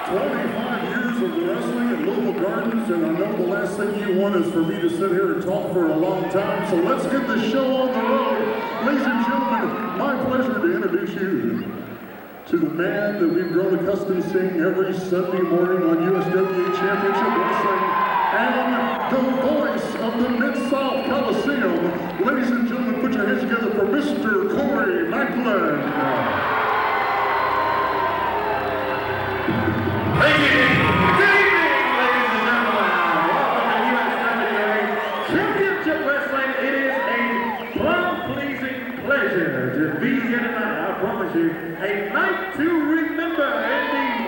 25 years of wrestling at Louisville Gardens, and I know the last thing you want is for me to sit here and talk for a long time, so let's get the show on the road. Ladies and gentlemen, my pleasure to introduce you to the man that we've grown accustomed to seeing every Sunday morning on USWA Championship Wrestling, and the voice of the Mid-South Coliseum. Ladies and gentlemen, put your hands together for Mr. Corey Macklin. Good evening, ladies and gentlemen. Welcome to USWA Championship Wrestling. It is a crowd-pleasing pleasure to be here tonight. I promise you, a night to remember. Indeed,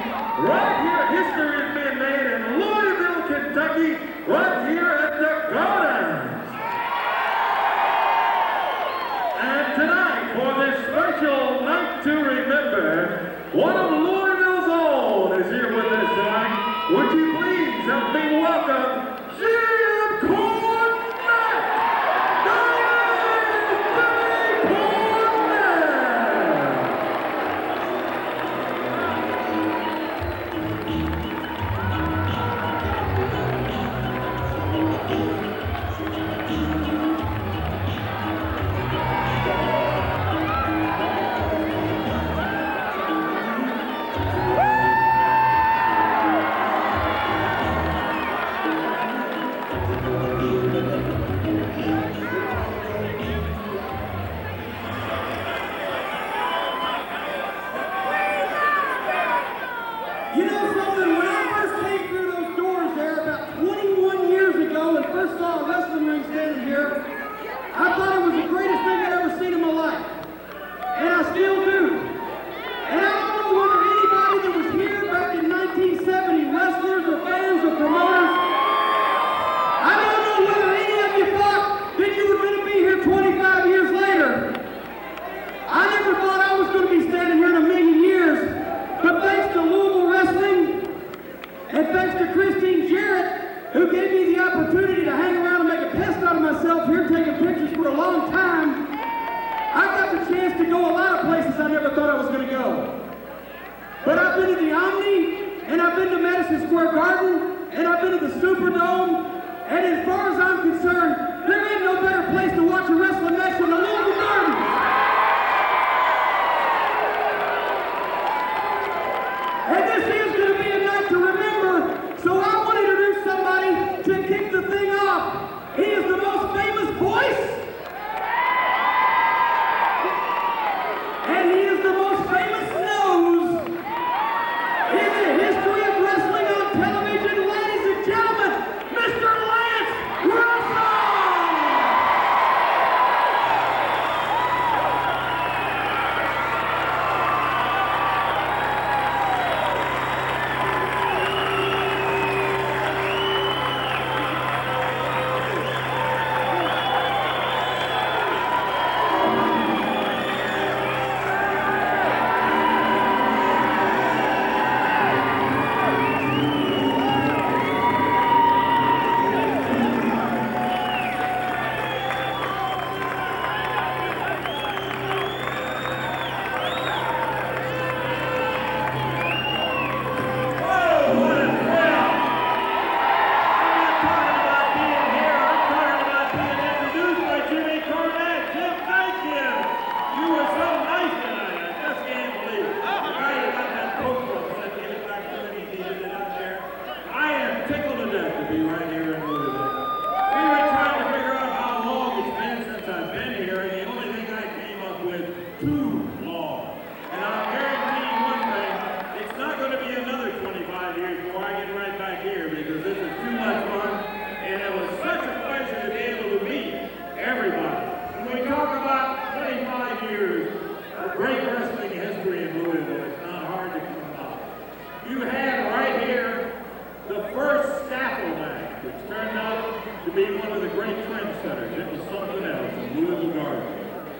right here, history is being made in Louisville, Kentucky, right here at the Gardens. And tonight, for this special night to remember, one of Louisville's own is here with us tonight. Would you please help me welcome Jim Cornette!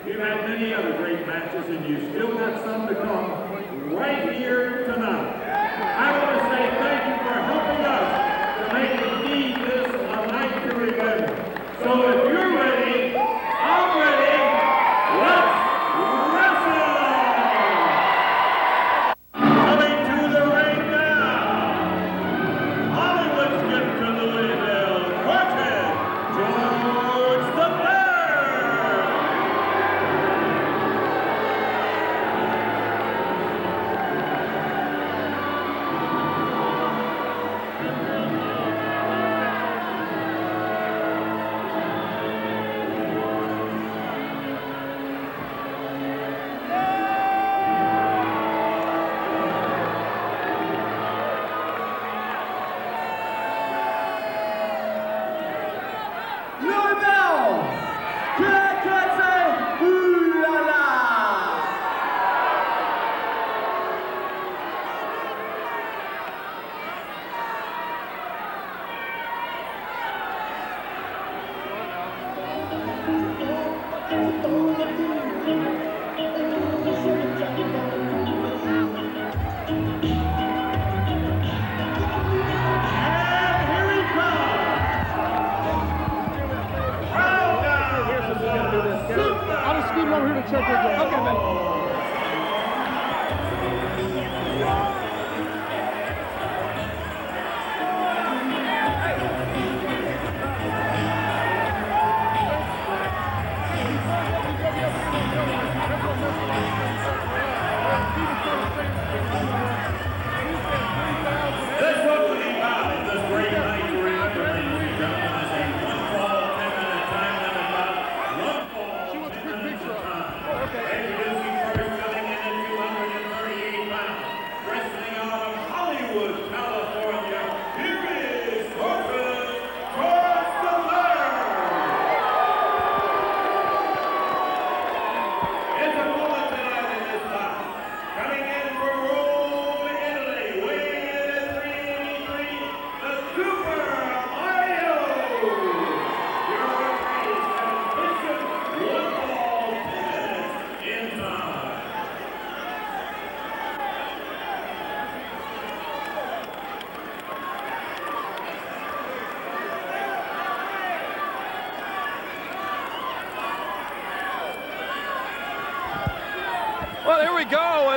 You've had many other great matches, and you still got some to come right here tonight. I want to say thank you for helping us to make indeed this a night to remember. So if you're ready, I'm ready. Let's wrestle! Coming to the ring now,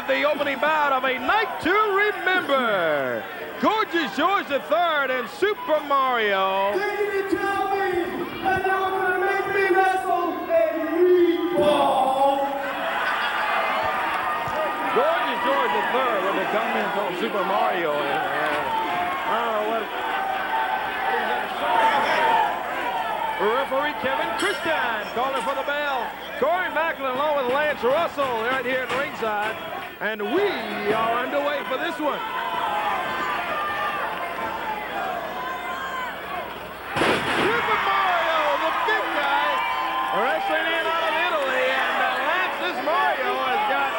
with the opening bout of a night to remember. Gorgeous George III and Super Mario. They didn't tell me, and they were going to make me wrestle a meatball. Gorgeous George III with the comment on Super Mario. I don't know what. Referee Kevin Christian calling for the bell. Corey Macklin along with Lance Russell right here at ringside. And we are underway for this one. Super Mario, the big guy, wrestling in out of Italy. And Lance, this Mario has got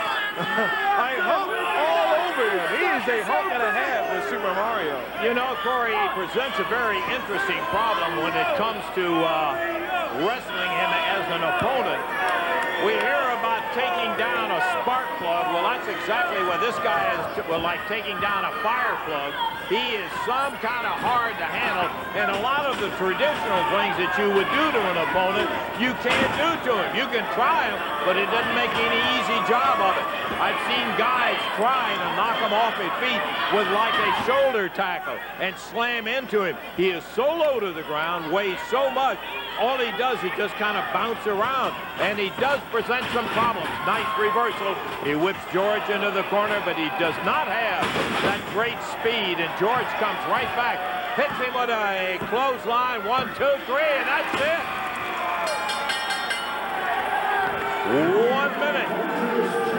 a hump all over him. He is a hump and a half with Super Mario. You know, Corey, he presents a very interesting problem when it comes to wrestling him as an opponent. We hear about taking down a spark plug. Well, that's exactly what this guy is, like taking down a fire plug. He is some kind of hard to handle, and a lot of the traditional things that you would do to an opponent, you can't do to him. You can try him, but it doesn't make any easy job of it. I've seen guys trying to knock him off his feet with like a shoulder tackle and slam into him. He is so low to the ground, weighs so much, all he does is just kind of bounce around, and he does present some problems. Nice reversal. He whips George into the corner, but he does not have that great speed, and George comes right back, hits him with a clothesline, 1, 2, 3, and that's it. 1 minute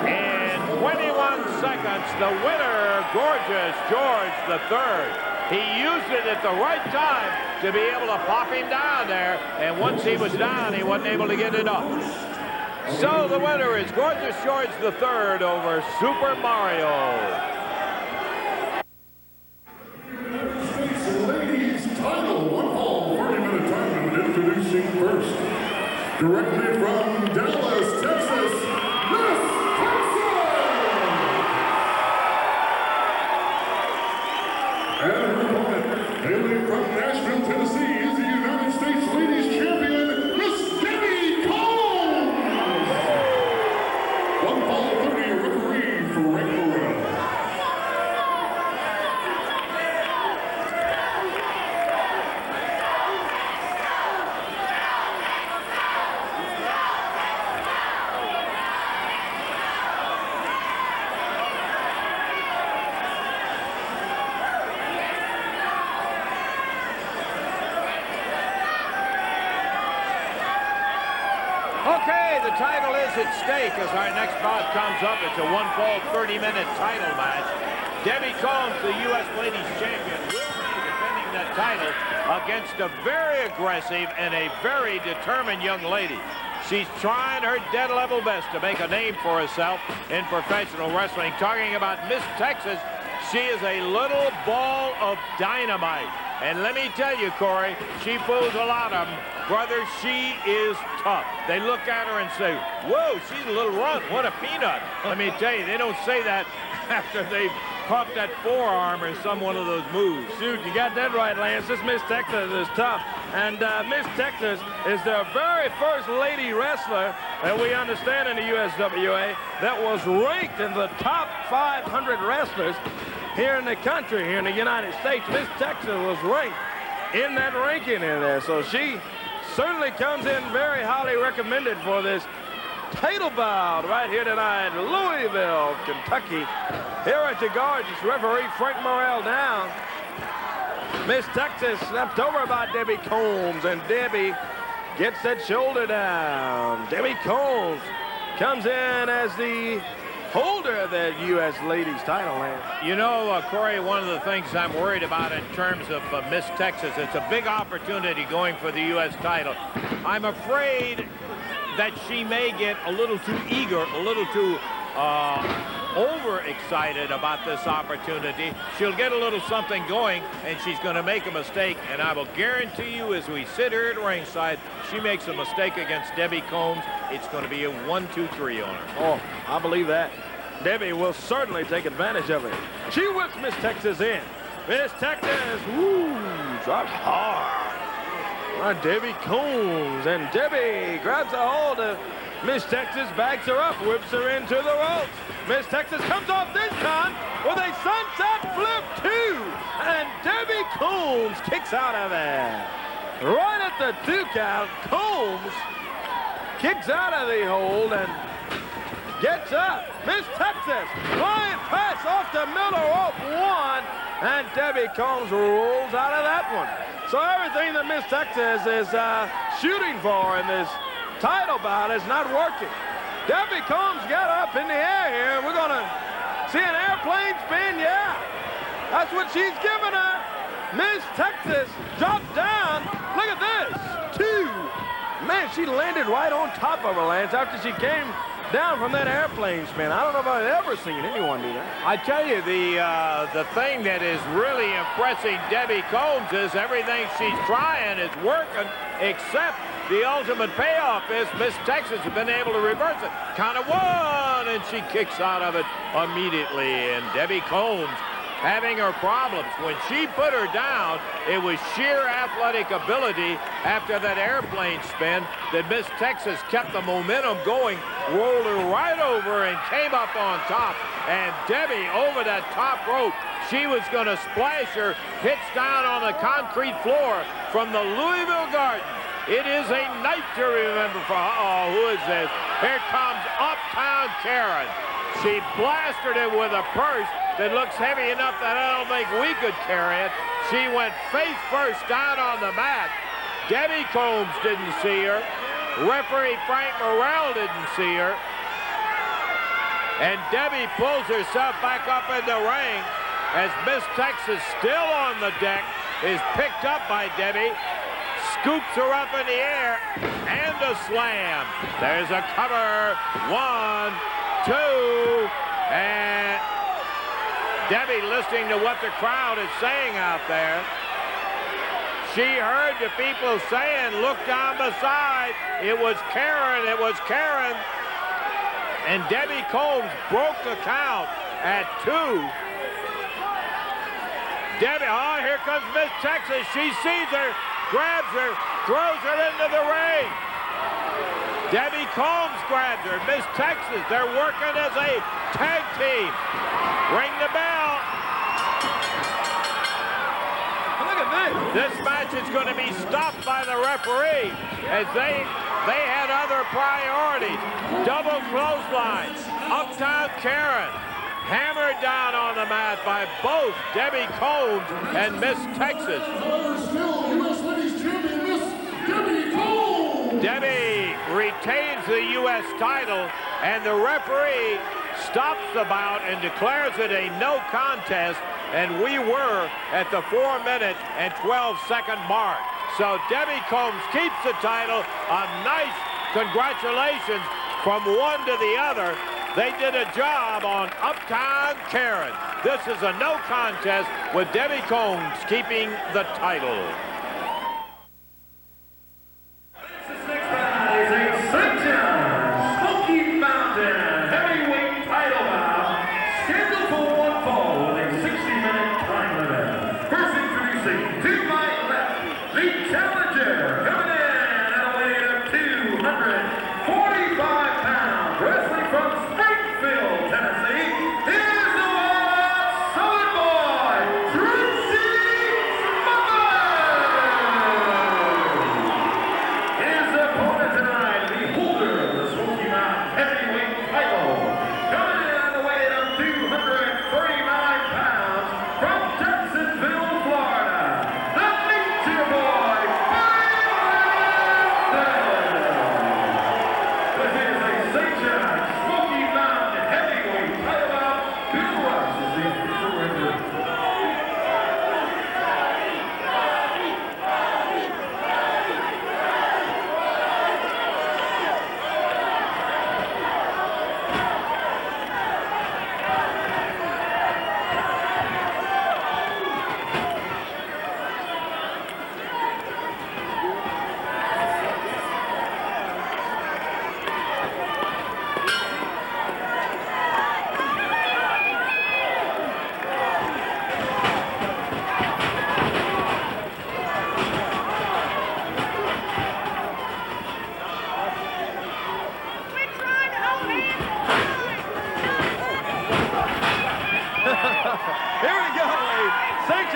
and 21 seconds. The winner, Gorgeous George III. He used it at the right time to be able to pop him down there, and once he was down, he wasn't able to get it up. So the winner is Gorgeous George III over Super Mario. Ladies title, 1 fall, 30-minute time limit. Introducing first, directly from Dallas, Texas, Miss Texas! And her opponent, hailing from Nashville, Tennessee, is the United States Ladies Champion, Miss Debbie Combs! 1 fall, 30, referee Frank Morrell. Okay, the title is at stake as our next bout comes up. It's a 1 fall, 30-minute title match. Debbie Combs, the U.S. Ladies Champion, will be defending that title against a very aggressive and a very determined young lady. She's trying her dead level best to make a name for herself in professional wrestling. Talking about Miss Texas, she is a little ball of dynamite. And let me tell you, Corey, she fools a lot of them. Brother, she is tough. They look at her and say, whoa, she's a little runt. What a peanut. Let me tell you, they don't say that after they've caught that forearm or some one of those moves. Shoot, you got that right, Lance. This Miss Texas is tough. And Miss Texas is the very first lady wrestler that we understand in the USWA that was ranked in the top 500 wrestlers here in the country, here in the United States. Miss Texas was ranked in that ranking in there. So she certainly comes in very highly recommended for this title bout right here tonight, Louisville, Kentucky. Here at the gorgeous referee Frank Morrell down. Miss Texas snapped over by Debbie Combs, and Debbie gets that shoulder down. Debbie Combs comes in as the holder of that U.S. Ladies title. You know, Corey, one of the things I'm worried about in terms of Miss Texas, it's a big opportunity going for the U.S. title. I'm afraid that she may get a little too eager, a little too overexcited about this opportunity. She'll get a little something going, and she's going to make a mistake. And I will guarantee you, as we sit here at ringside, she makes a mistake against Debbie Combs, it's going to be a 1-2-3 on her. Oh, I believe that. Debbie will certainly take advantage of it. She whips Miss Texas in. Miss Texas, woo, drops hard. Debbie Combs, and Debbie grabs a hold of Miss Texas backs her up, whips her into the ropes. Miss Texas comes off this time with a sunset flip too. And Debbie Combs kicks out of there. Right at the 2 count, Combs kicks out of the hold and gets up. Miss Texas, flying pass off the middle rope, 1, and Debbie Combs rolls out of that one. So everything that Miss Texas is shooting for in this title bout is not working. Debbie Combs got up in the air here. We're gonna see an airplane spin, yeah. That's what she's giving her. Miss Texas dropped down. Look at this, 2. Man, she landed right on top of her, Lance, after she came down from that airplane spin. I don't know if I've ever seen anyone do that. I tell you, the thing that is really impressing Debbie Combs is everything she's trying is working, except the ultimate payoff is Miss Texas has been able to reverse it. Count of 1, and she kicks out of it immediately. And Debbie Combs having her problems. When she put her down, it was sheer athletic ability after that airplane spin that Miss Texas kept the momentum going, rolled her right over and came up on top. And Debbie over that top rope, she was going to splash her, hits down on the concrete floor from the Louisville Gardens. It is a night to remember for, uh-oh, who is this? Here comes Uptown Keirn. She blasted it with a purse that looks heavy enough that I don't think we could carry it. She went face first down on the mat. Debbie Combs didn't see her. Referee Frank Morrell didn't see her. And Debbie pulls herself back up in the ring as Miss Texas, still on the deck, is picked up by Debbie. Scoops her up in the air, and a slam. There's a cover, 1, 2, and Debbie listening to what the crowd is saying out there. She heard the people saying, look down beside. It was Keirn, it was Keirn. And Debbie Combs broke the count at 2. Debbie, oh, here comes Miss Texas. She sees her, grabs her, throws her into the ring. Debbie Combs grabs her. Miss Texas, they're working as a tag team. Ring the bell. Look at this. This match is going to be stopped by the referee as they had other priorities. Double clothesline. Uptown Keirn hammered down on the mat by both Debbie Combs and Miss Texas. Still U.S. Ladies Champion, Miss Debbie Combs. Debbie retains the U.S. title, and the referee stops the bout and declares it a no contest, and we were at the 4-minute and 12-second mark. So Debbie Combs keeps the title. A nice congratulations from one to the other. They did a job on Uptown Keirn. This is a no contest with Debbie Combs keeping the title. Is a Smoky Mountain heavyweight title bout scheduled for one fall with a 60-minute time limit. First introducing, to my left, the challenger, coming in at a weight of 245 pounds, wrestling from Springfield, Tennessee, is the Southern Boy, Tracy Smothers.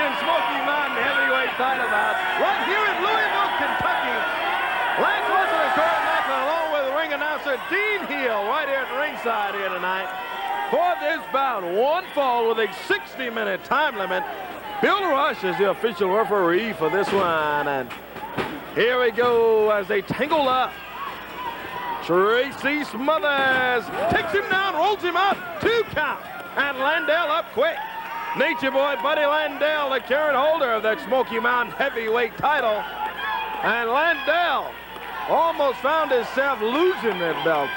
and Smoky Mountain heavyweight title bout right here in Louisville, Kentucky. Lance Wilson and Cornette Macklin, along with ring announcer Dean Hill, right here at ringside here tonight. For this bout, one fall with a 60-minute time limit. Bill Rush is the official referee for this one. And here we go as they tangle up. Tracy Smothers takes him down, rolls him up, 2 count. And Landel up quick. Nature Boy Buddy Landel, the current holder of that Smoky Mountain heavyweight title. And Landel almost found himself losing that belt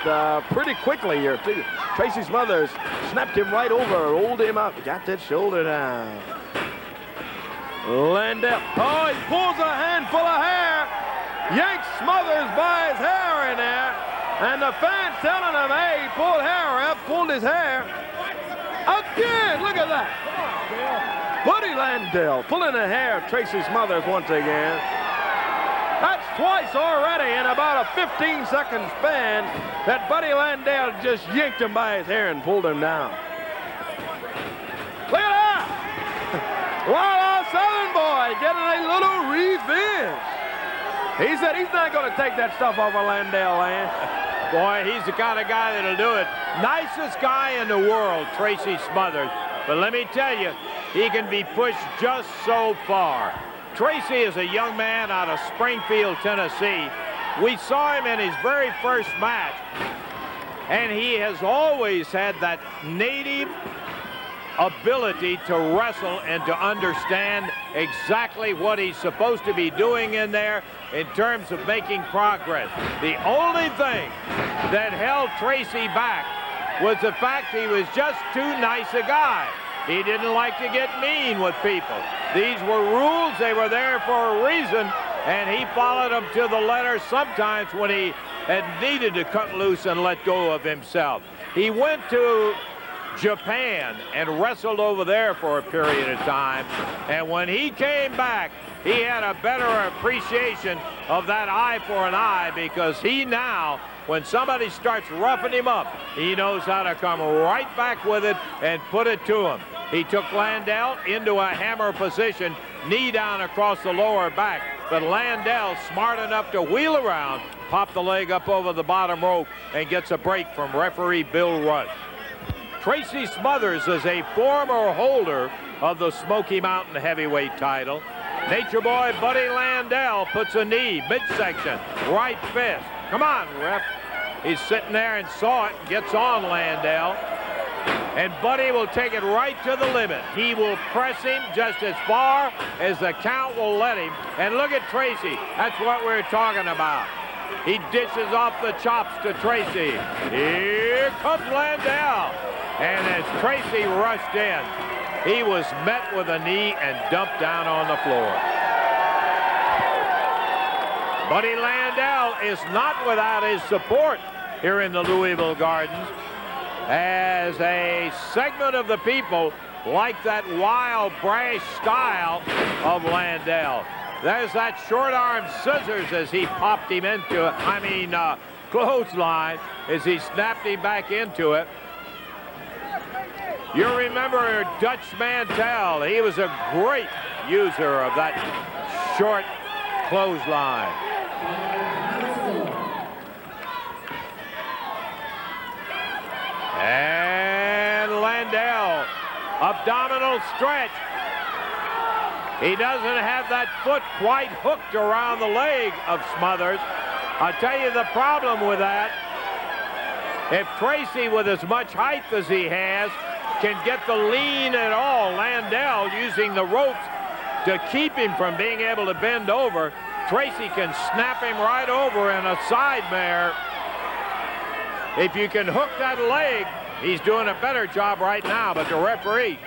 pretty quickly here, too. Tracy Smothers snapped him right over, rolled him up, got that shoulder down. Landel, oh, he pulls a handful of hair, yanks Smothers by his hair in there, and the fans telling him, hey, he pulled hair up, pulled his hair. Again, look at that. Buddy Landel pulling the hair of Tracy Smothers once again. That's twice already in about a 15-second span that Buddy Landel just yanked him by his hair and pulled him down. Look at that! Wild Southern boy getting a little revenge. He said he's not going to take that stuff off of Landel, man. Boy, he's the kind of guy that'll do it. Nicest guy in the world, Tracy Smothers. But let me tell you, he can be pushed just so far. Tracy is a young man out of Springfield, Tennessee. We saw him in his very first match, and he has always had that native ability to wrestle and to understand exactly what he's supposed to be doing in there in terms of making progress. The only thing that held Tracy back was the fact he was just too nice a guy. He didn't like to get mean with people. These were rules, they were there for a reason, and he followed them to the letter sometimes when he had needed to cut loose and let go of himself. He went to Japan and wrestled over there for a period of time, and when he came back, he had a better appreciation of that eye for an eye, because he now, when somebody starts roughing him up, he knows how to come right back with it and put it to him. He took Landel into a hammer position, knee down across the lower back, but Landel, smart enough to wheel around, pop the leg up over the bottom rope, and gets a break from referee Bill Rush. Tracy Smothers is a former holder of the Smoky Mountain heavyweight title. Nature Boy Buddy Landel puts a knee, midsection, right fist. Come on, ref. He's sitting there and saw it, gets on Landel. And Buddy will take it right to the limit. He will press him just as far as the count will let him. And look at Tracy. That's what we're talking about. He dishes off the chops to Tracy. Here comes Landel. And as Tracy rushed in, he was met with a knee and dumped down on the floor. Buddy Landel is not without his support here in the Louisville Gardens, as a segment of the people like that wild, brash style of Landel. There's that short arm scissors as he popped him into it. Clothesline as he snapped him back into it. You remember Dutch Mantel. He was a great user of that short clothesline. And Landel, abdominal stretch. He doesn't have that foot quite hooked around the leg of Smothers. I'll tell you the problem with that. If Tracy, with as much height as he has, can get the lean at all, Landel using the ropes to keep him from being able to bend over, Tracy can snap him right over in a side mare. If you can hook that leg, he's doing a better job right now, but the referee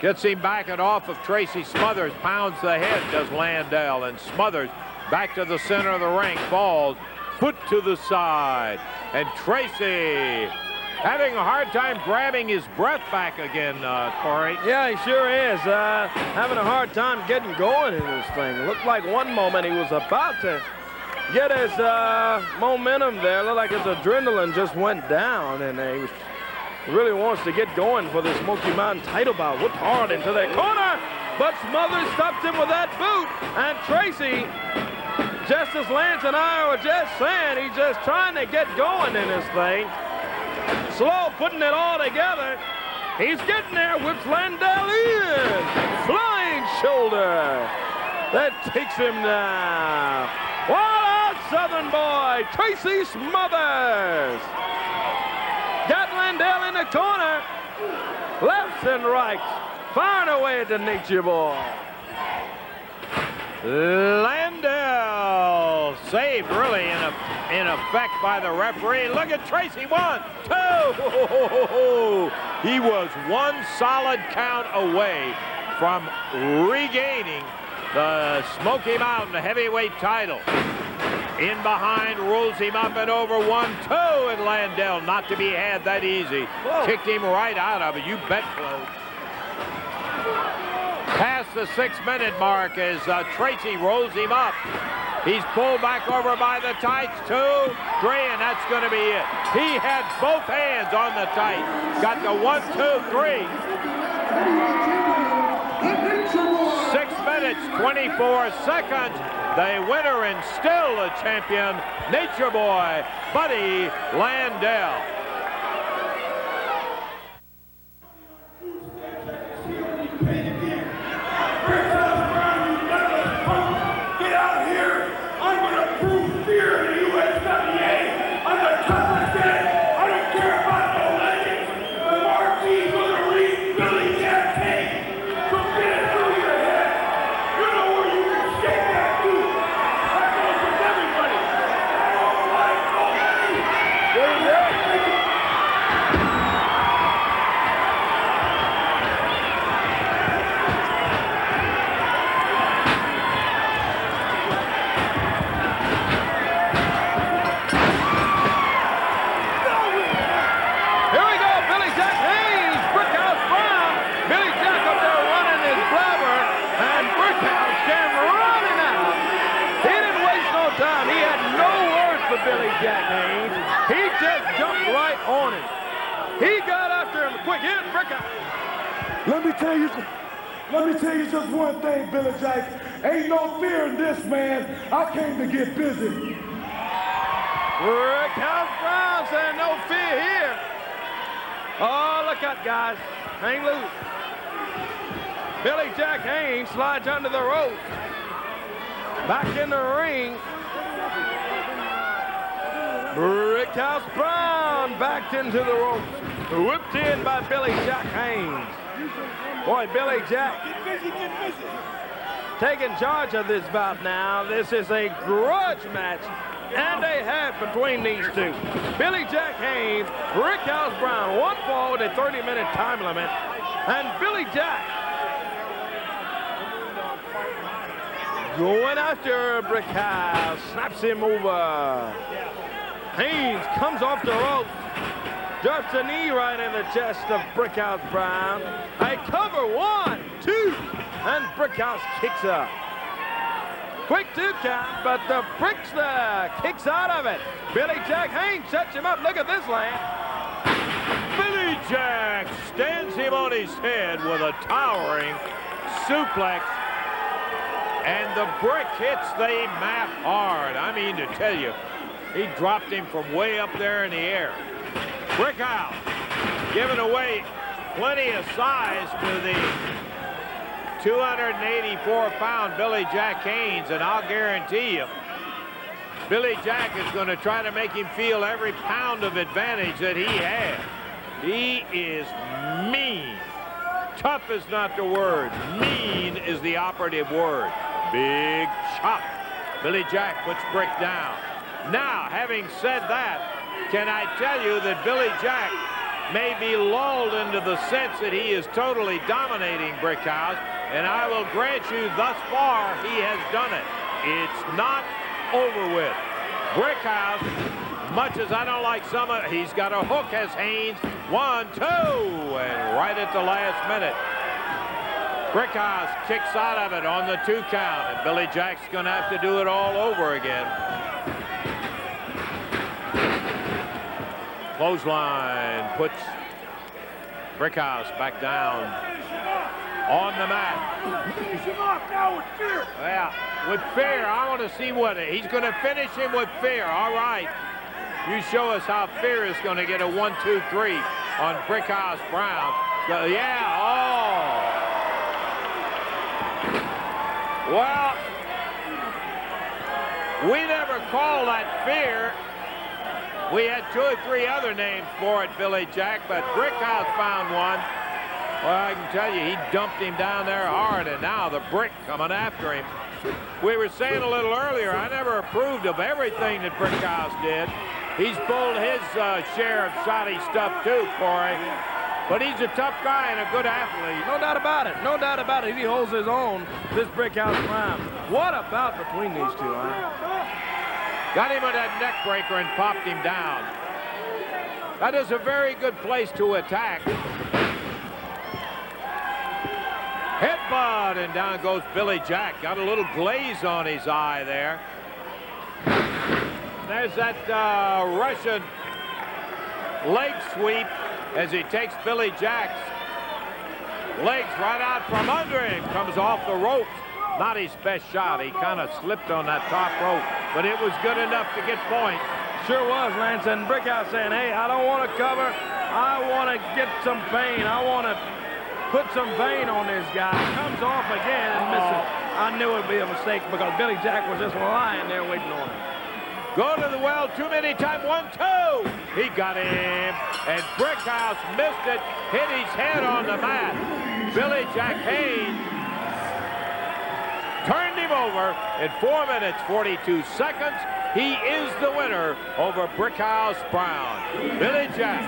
gets him back and off of Tracy Smothers, pounds the head, does Landel, and Smothers back to the center of the ring, falls, foot to the side, and Tracy having a hard time grabbing his breath back again, Corey. Yeah, he sure is. Having a hard time getting going in this thing. Looked like one moment he was about to get his momentum there. Looked like his adrenaline just went down, and he was really wants to get going for the Smoky Mountain title bout. Whipped hard into that corner, but Smothers stops him with that boot. And Tracy, just as Lance and I were just saying, he's just trying to get going in this thing. Slow putting it all together. He's getting there, whips Landel in. Flying shoulder. That takes him down. Wild Southern boy, Tracy Smothers. Got Landel in the corner. Lefts and rights. Firing away at the Nature Boy. Landel saved really in effect by the referee. Look at Tracy, 1, 2. He was one solid count away from regaining the Smoky Mountain heavyweight title. In behind, rolls him up and over, 1, 2, and Landel not to be had that easy. Whoa. Kicked him right out of it, you bet, Flo. Past the 6-minute mark as Tracy rolls him up. He's pulled back over by the tights, 2, 3, and that's going to be it. He had both hands on the tights. Got the 1, 2, 3. 6 minutes, 24 seconds. The winner and still the champion, Nature Boy, Buddy Landel. Get out here! I'm gonna prove fear in the USWA! I'm the toughest guy! I don't care about no legends! The marquee's gonna read Billy Jack Haynes! So get it through your head! You know where you can shake that dude! That goes with everybody! I don't like nobody! Here we go, Billy Jack Haynes, Brickhouse Brown. Billy Jack up there running his blabber, and Brickhouse came running out. He didn't waste no time. He had no words for Billy Jack Haynes. He just jumped right on him. He got after him quick. Here's Brickhouse. Let me tell you just one thing, Billy Jack. Ain't no fear in this, man. I came to get busy. Brickhouse Brown saying no fear here. Oh, look out, guys. Hang loose. Billy Jack Haynes slides under the ropes. Back in the ring. Brickhouse Brown backed into the ropes. Whipped in by Billy Jack Haynes. Boy, Billy Jack taking charge of this bout now. This is a grudge match and a half between these two. Billy Jack Haynes, Brickhouse Brown, 1 fall with a 30-minute time limit. And Billy Jack going after Brickhouse, snaps him over. Haynes comes off the ropes, drops a knee right in the chest of Brickhouse Brown. A cover, 1, 2, and Brickhouse kicks up. Quick 2 count, but the Brickster kicks out of it. Billy Jack Haynes sets him up. Look at this, Land. Billy Jack stands him on his head with a towering suplex, and the brick hits the mat hard. I mean to tell you, he dropped him from way up there in the air. Brickhouse giving away plenty of size to the 284-pound Billy Jack Haynes, and I'll guarantee you, Billy Jack is going to try to make him feel every pound of advantage that he has. He is mean. Tough is not the word. Mean is the operative word. Big chop. Billy Jack puts Brick down. Now, having said that, can I tell you that Billy Jack may be lulled into the sense that he is totally dominating Brickhouse, and I will grant you thus far he has done it. It's not over with. Brickhouse, much as I don't like some of it, he's got a hook as Haynes. 1, 2, and right at the last minute, Brickhouse kicks out of it on the 2 count, and Billy Jack's gonna have to do it all over again. Clothesline puts Brickhouse back down on the mat. Yeah, with fear. I want to see what he's going to finish him with fear. All right. You show us how fear is going to get a 1, 2, 3 on Brickhouse Brown. Yeah, oh. Well, we never call that fear. We had 2 or 3 other names for it, Billy Jack, but Brickhouse found one. Well, I can tell you, he dumped him down there hard, and now the brick coming after him. We were saying a little earlier, I never approved of everything that Brickhouse did. He's pulled his share of shoddy stuff too, Corey. But he's a tough guy and a good athlete. No doubt about it. No doubt about it. He holds his own, this Brickhouse Brown. What a bout between these two, huh? Got him with that neck breaker and popped him down. That is a very good place to attack. Headbutt, and down goes Billy Jack. Got a little glaze on his eye there. There's that Russian leg sweep as he takes Billy Jack's legs right out from under him. Comes off the ropes. Not his best shot. He kind of slipped on that top rope, but it was good enough to get points. Sure was, Lance. And Brickhouse saying, hey, I don't want to cover. I want to get some pain. I want to put some vein on this guy. Comes off again and misses. I knew it would be a mistake because Billy Jack was just lying there waiting on him. Go to the well, too many times. 1, 2. He got him, and Brickhouse missed it, hit his head on the mat. Billy Jack Haynes turned him over in 4 minutes, 42 seconds. He is the winner over Brickhouse Brown. Billy Jack.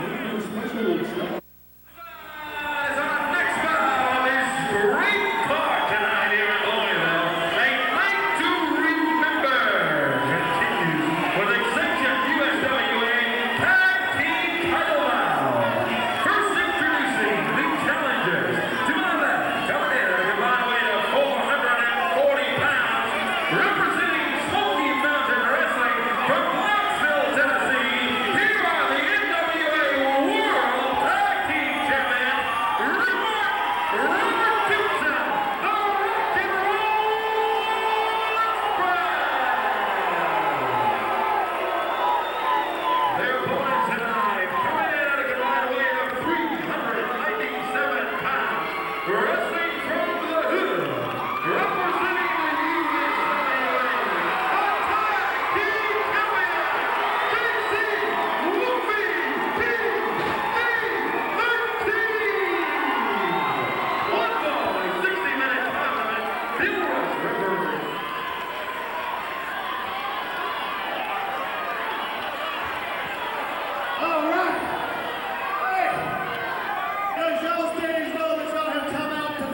Our next bout is great card tonight here in Louisville. A night to remember continues with Executive USWA Tag Team Title Bout. First introducing the challengers. To my left, coming in at a combined weight of 440 pounds, representing Smoky Mountain Wrestling from Knoxville, Tennessee. Here are the NWA World Tag Team Champions, Robert Gibson, the Rock and Roll Express. Their opponents tonight, coming in at a combined weight of 397 pounds, wrestling from the hood, representing the USWA, Tag Team Champion, Tracy, Wolfie, One ball, 60-minute time limit, Gilbert referee. All right. Hey, as y'all ladies know that y'all have come out to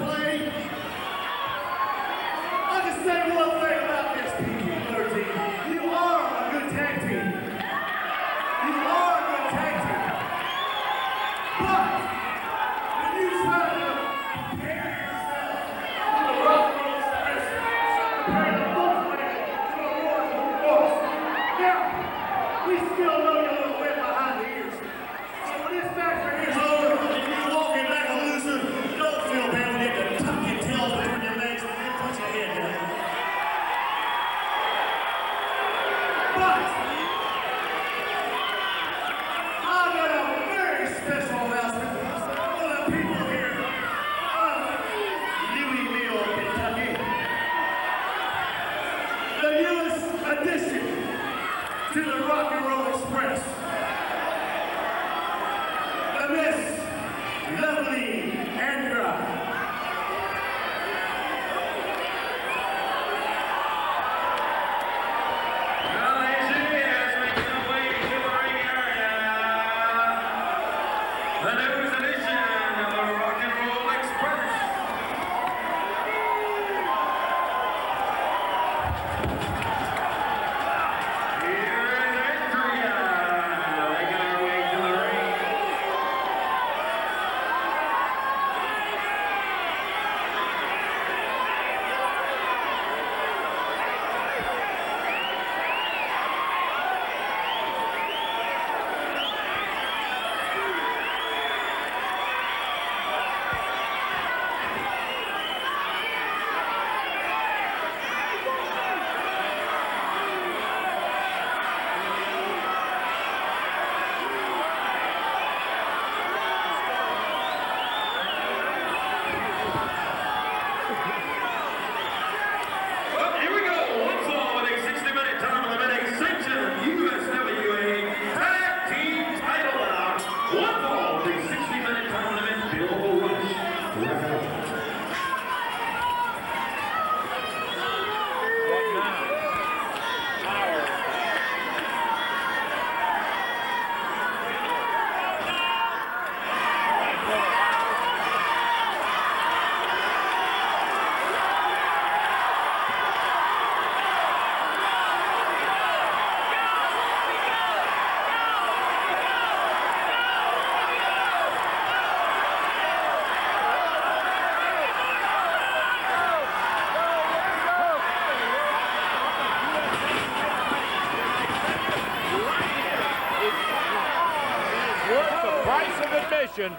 competition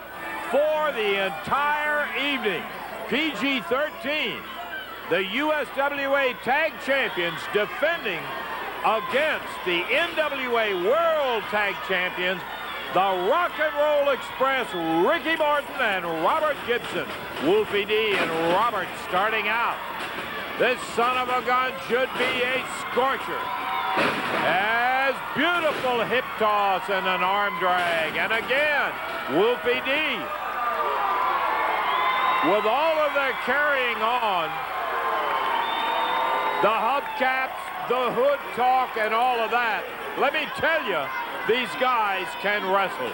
for the entire evening. PG-13, the USWA Tag Champions defending against the NWA World Tag Champions, the Rock and Roll Express, Ricky Morton and Robert Gibson. Wolfie D and Robert starting out. This son of a gun should be a scorcher. As beautiful hip toss and an arm drag. And again, Wolfie D. With all of their carrying on, the hubcaps, the hood talk, and all of that, let me tell you, these guys can wrestle.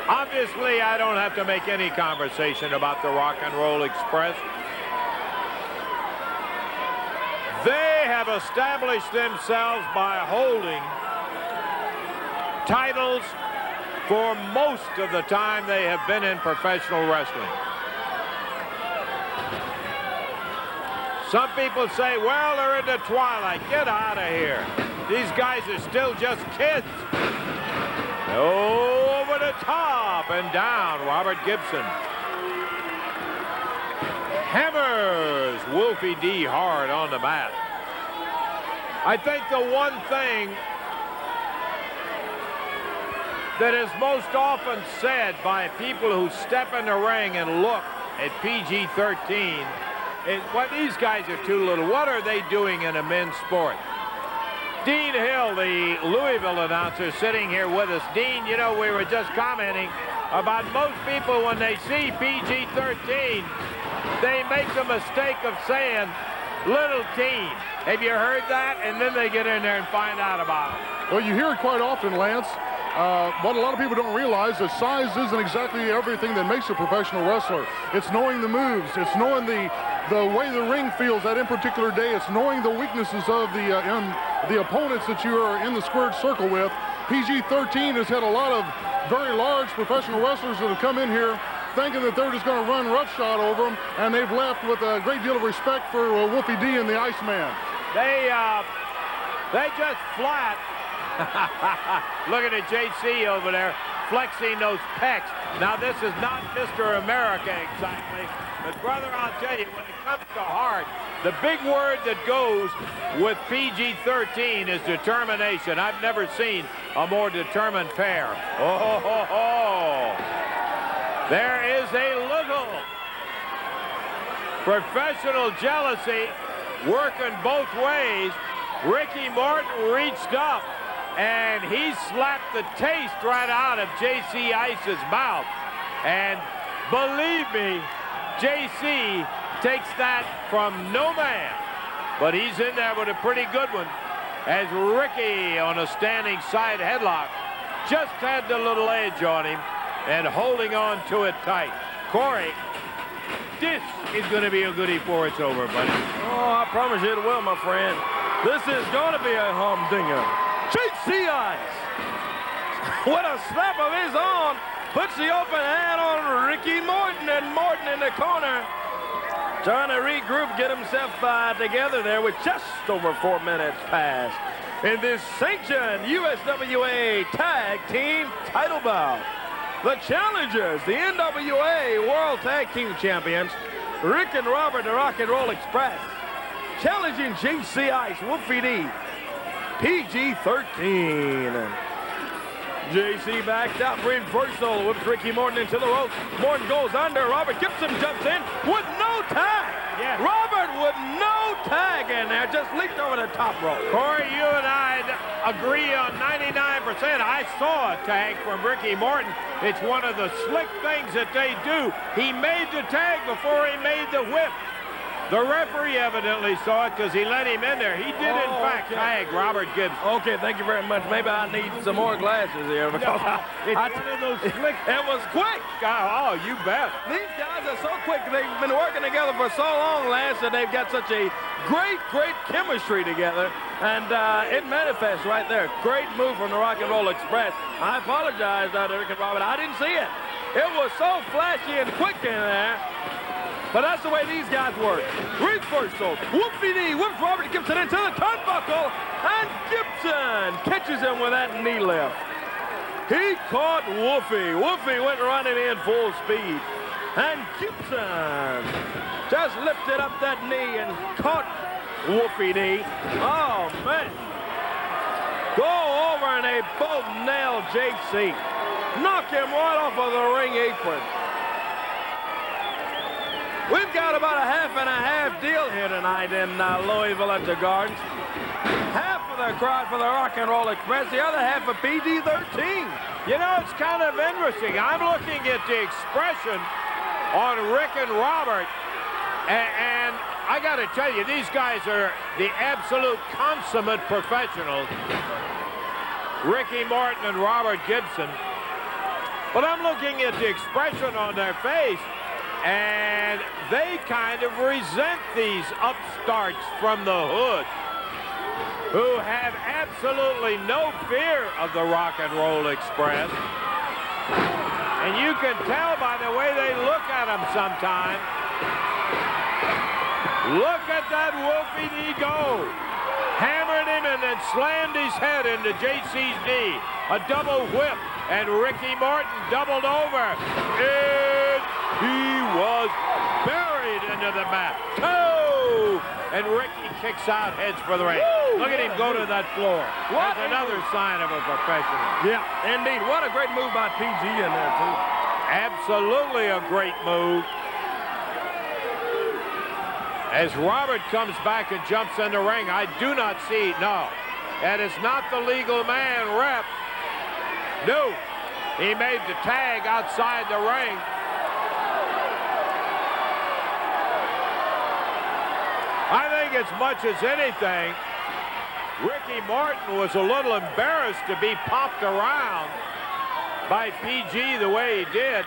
Obviously, I don't have to make any conversation about the Rock and Roll Express. They have established themselves by holding titles for most of the time they have been in professional wrestling. Some people say, well, they're in the twilight. Get out of here. These guys are still just kids. Over the top and down, Robert Gibson. Hammers Wolfie D hard on the mat. I think the one thing that is most often said by people who step in the ring and look at PG-13 is, what, these guys are too little. What are they doing in a men's sport? Dean Hill, the Louisville announcer, sitting here with us. Dean, you know, we were just commenting about most people when they see PG-13, they make the mistake of saying little team. Have you heard that? And then they get in there and find out about it. Well, you hear it quite often, Lance. What a lot of people don't realize is size isn't exactly everything that makes a professional wrestler. It's knowing the moves. It's knowing the way the ring feels that in particular day. It's knowing the weaknesses of the opponents that you are in the squared circle with. PG-13 has had a lot of very large professional wrestlers that have come in here thinking that they're just going to run roughshod over them, and they've left with a great deal of respect for Wolfie D and the Iceman. They just flat. Looking at JC over there, flexing those pecs. Now, this is not Mr. America exactly, but brother, I'll tell you, when it comes to heart, the big word that goes with PG-13 is determination. I've never seen a more determined pair. Oh. There is a little professional jealousy working both ways. Ricky Morton reached up and he slapped the taste right out of JC Ice's mouth. And believe me, JC takes that from no man. But he's in there with a pretty good one as Ricky on a standing side headlock just had the little edge on him and holding on to it tight. Corey, this is going to be a goodie before it's over, buddy. Oh, I promise you it will, my friend. This is going to be a humdinger. JC Ice, with a slap of his arm, puts the open hand on Ricky Morton, and Morton in the corner, trying to regroup, get himself together there with just over 4 minutes passed in this sanctioned USWA Tag Team title bout. The challengers, the NWA World Tag Team Champions, Rick and Robert, the Rock and Roll Express, challenging JC Ice, Wolfie D, PG-13. JC backed out, reversal, whips Ricky Morton into the ropes. Morton goes under, Robert Gibson jumps in with no tag. Yes. Robert with no tag in there, just leaped over the top rope. Corey, you and I agree on 99%. I saw a tag from Ricky Morton. It's one of the slick things that they do. He made the tag before he made the whip. The referee evidently saw it because he let him in there. He did, in fact, tag Robert Gibson. Okay, thank you very much. Maybe I need some more glasses here. Because it's one of those slick. It was quick. Oh, you bet. These guys are so quick. They've been working together for so long, Lance, and they've got such a great chemistry together. And it manifests right there. Great move from the Rock and Roll Express. I apologize to Rick and Robert. I didn't see it. It was so flashy and quick in there. But that's the way these guys work. Reversal. Wolfie D whips Robert Gibson into the turnbuckle, and Gibson catches him with that knee lift. He caught Wolfie. Wolfie went running in full speed. And Gibson just lifted up that knee and caught Wolfie knee. Oh, man. Go over and they both nailed JC. Knock him right off of the ring apron. We've got about a half deal here tonight in Louisville at the Gardens. Half of the crowd for the Rock and Roll Express, the other half for PG-13. You know, it's kind of interesting. I'm looking at the expression on Rick and Robert, and I got to tell you, these guys are the absolute consummate professionals. Ricky Morton and Robert Gibson. But I'm looking at the expression on their face, and they kind of resent these upstarts from the hood who have absolutely no fear of the Rock and Roll Express. And you can tell by the way they look at him sometimes. Look at that Wolfie knee go. Hammered him and then slammed his head into JC's knee. A double whip, and Ricky Morton doubled over. And he was buried into the mat. Oh! And Ricky kicks out, heads for the ring. Look at him go to that floor. That's another sign of a professional. Yeah, indeed. What a great move by PG in there, too. Absolutely a great move. As Robert comes back and jumps in the ring, I do not see, no, that is not the legal man rep. No, he made the tag outside the ring. I think as much as anything, Ricky Morton was a little embarrassed to be popped around by PG the way he did,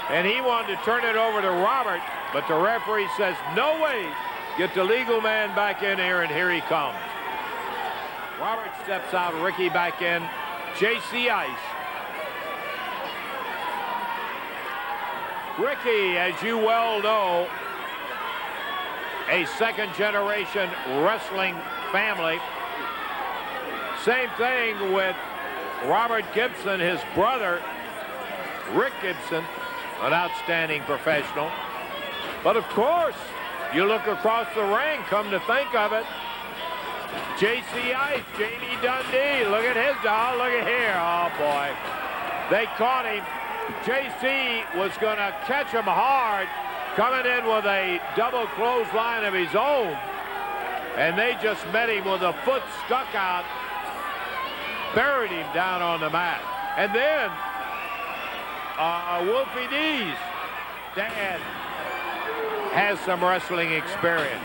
and he wanted to turn it over to Robert, but the referee says, no way, get the legal man back in here, and here he comes. Robert steps out, Ricky back in, JC Ice. Ricky, as you well know, a second-generation wrestling family. Same thing with Robert Gibson, his brother, Rick Gibson, an outstanding professional. But of course, you look across the ring, come to think of it, JC Ice, Jamie Dundee, look at his doll, look at here, oh boy. They caught him. JC was gonna catch him hard, coming in with a double clothesline of his own, and they just met him with a foot stuck out, buried him down on the mat. And then Wolfie D's dad has some wrestling experience.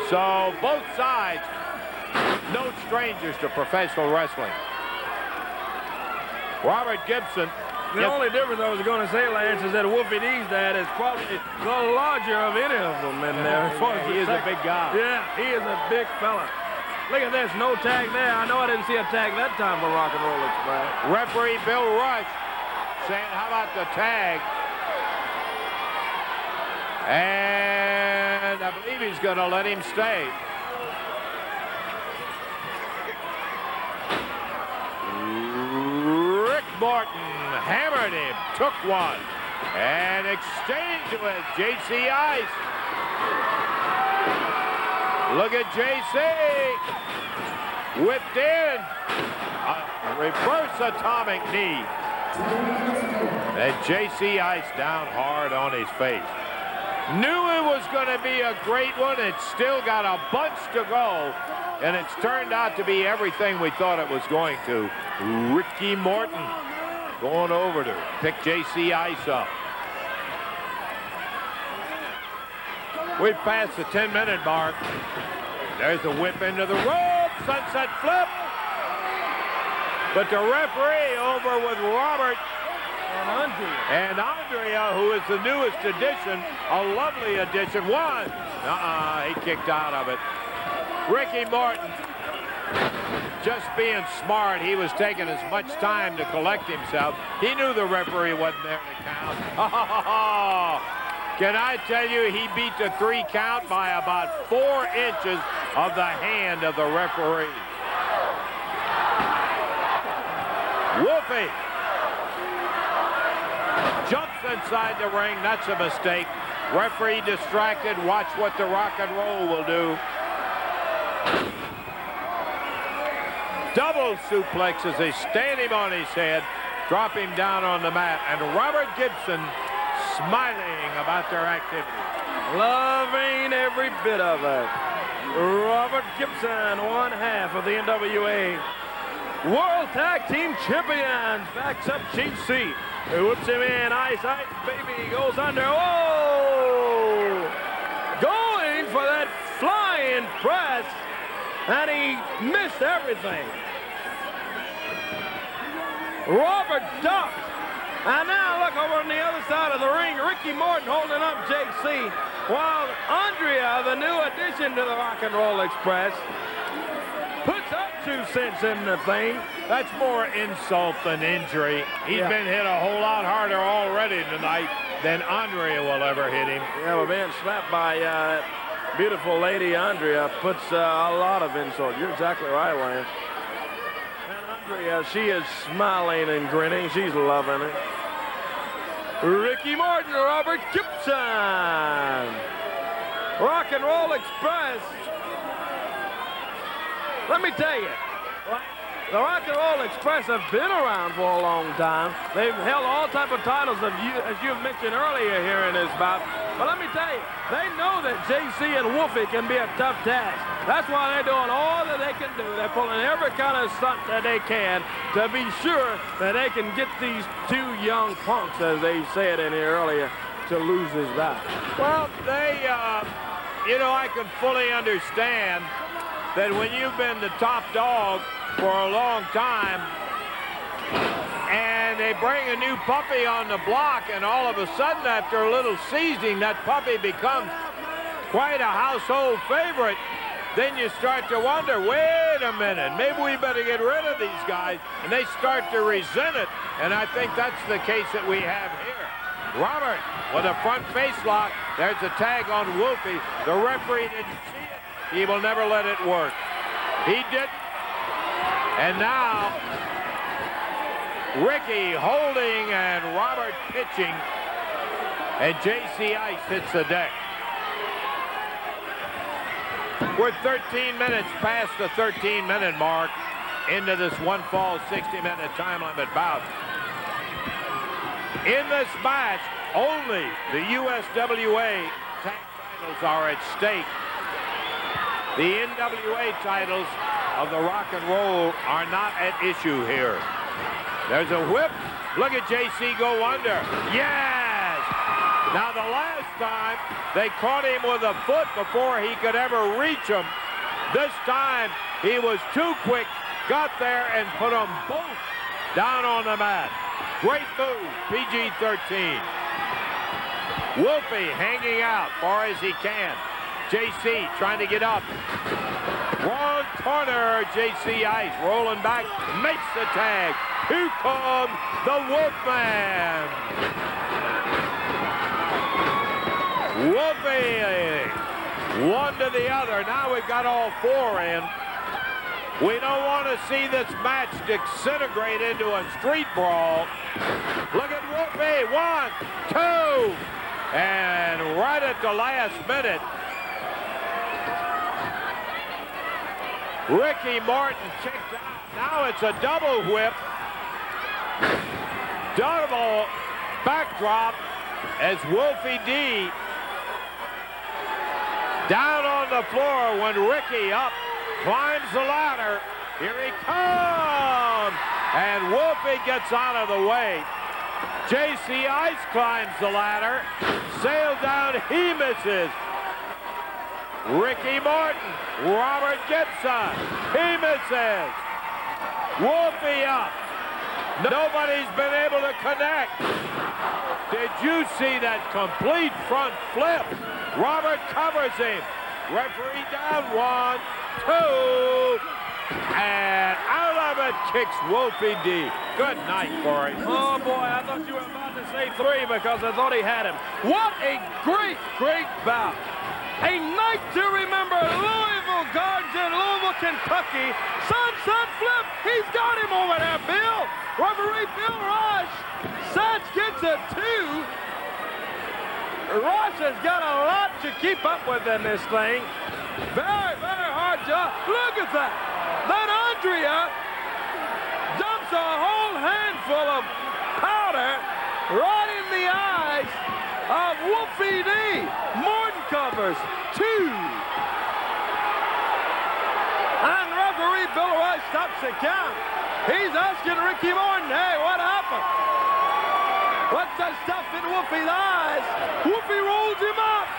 So both sides, no strangers to professional wrestling. Robert Gibson. The only difference I was going to say, Lance, is that Wolfie D's dad is probably the larger of any of them in there. He is a big guy. Yeah, he is a big fella. Look at this, no tag there. I know I didn't see a tag that time for Rock and Roll Express. Referee Bill Rush saying, how about the tag? And I believe he's going to let him stay. Rick Morton hammered him, took one, and exchanged with JC Ice. Look at JC, whipped in, a reverse atomic knee. And JC Ice down hard on his face. Knew it was going to be a great one. It's still got a bunch to go, and it's turned out to be everything we thought it was going to. Ricky Morton going over to pick JC Ice up. We've passed the 10-minute mark. There's a whip into the rope, sunset flip. But the referee over with Robert and Andrea, who is the newest addition, a lovely addition. One. He kicked out of it. Ricky Morton, just being smart, he was taking as much time to collect himself. He knew the referee wasn't there to count. Can I tell you, he beat the 3 count by about 4 inches of the hand of the referee. Wolfie inside the ring. That's a mistake. Referee distracted. Watch what the Rock and Roll will do. Double suplex as they stand him on his head, drop him down on the mat, and Robert Gibson smiling about their activity. Loving every bit of it. Robert Gibson, one half of the NWA World Tag Team Champions, backs up cheap seat. Whips him in, ice, baby, goes under. Oh! Going for that flying press, and he missed everything. Robert ducked. And now look over on the other side of the ring, Ricky Morton holding up JC, while Andrea, the new addition to the Rock and Roll Express, puts up 2 cents in the thing. That's more insult than injury. He's been hit a whole lot harder already tonight than Andrea will ever hit him. Yeah, well, being slapped by beautiful lady Andrea puts a lot of insult. You're exactly right, Lance. She is smiling and grinning. She's loving it. Ricky Morton, Robert Gibson. Rock and Roll Express. Let me tell you, the Rock and Roll Express have been around for a long time. They've held all type of titles, as you've mentioned earlier here in this bout. But let me tell you, they know that JC and Wolfie can be a tough task. That's why they're doing all that they can do. They're pulling every kind of stunt that they can to be sure that they can get these 2 young punks, as they said in here earlier, to lose this bout. Well, they, you know, I can fully understand that when you've been the top dog for a long time and they bring a new puppy on the block, and all of a sudden after a little seasoning that puppy becomes quite a household favorite, then you start to wonder, wait a minute, maybe we better get rid of these guys, and they start to resent it, and I think that's the case that we have here. Robert with a front face lock. There's a tag on Wolfie. The referee didn't see it. He will never let it work. He didn't. And now Ricky holding and Robert pitching, and JC Ice hits the deck. We're 13 minutes past the 13-minute mark into this one fall 60-minute time limit bout. In this match, only the USWA tag titles are at stake. The NWA titles of the Rock and Roll are not at issue here. There's a whip. Look at JC go under. Yes! Now the last time they caught him with a foot before he could ever reach him. This time he was too quick, got there and put them both down on the mat. Great move, PG-13. Wolfie hanging out far as he can. JC trying to get up. Wrong corner, JC Ice rolling back, makes the tag. Here comes the Wolfman. Wolfie, one to the other. Now we've got all 4 in. We don't want to see this match disintegrate into a street brawl. Look at Wolfie, 1, 2, and right at the last minute, Ricky Morton kicked out. Now it's a double whip. Double backdrop as Wolfie D down on the floor when Ricky up, climbs the ladder. Here he comes. And Wolfie gets out of the way. JC Ice climbs the ladder. Sails down, he misses. Ricky Morton, Robert Gibson, he misses. Wolfie up. Nobody's been able to connect. Did you see that complete front flip? Robert covers him. Referee down, 1, 2, and out of it kicks Wolfie D. Good night, Corey. Oh, boy, I thought you were about to say 3 because I thought he had him. What a great, great bout. A night to remember. Louisville Gardens in Louisville, Kentucky. Sunset flip. He's got him over there, Bill. Referee Bill Rush. Satch gets a 2. Rush has got a lot to keep up with in this thing. Very, very hard job. Look at that. Then Andrea dumps a whole handful of powder right in the eyes of Wolfie D. Morton covers 2. And referee Bill Rush stops the count. He's asking Ricky Morton, hey, what happened? What's that stuff in Wolfie's eyes? Wolfie rolls him up.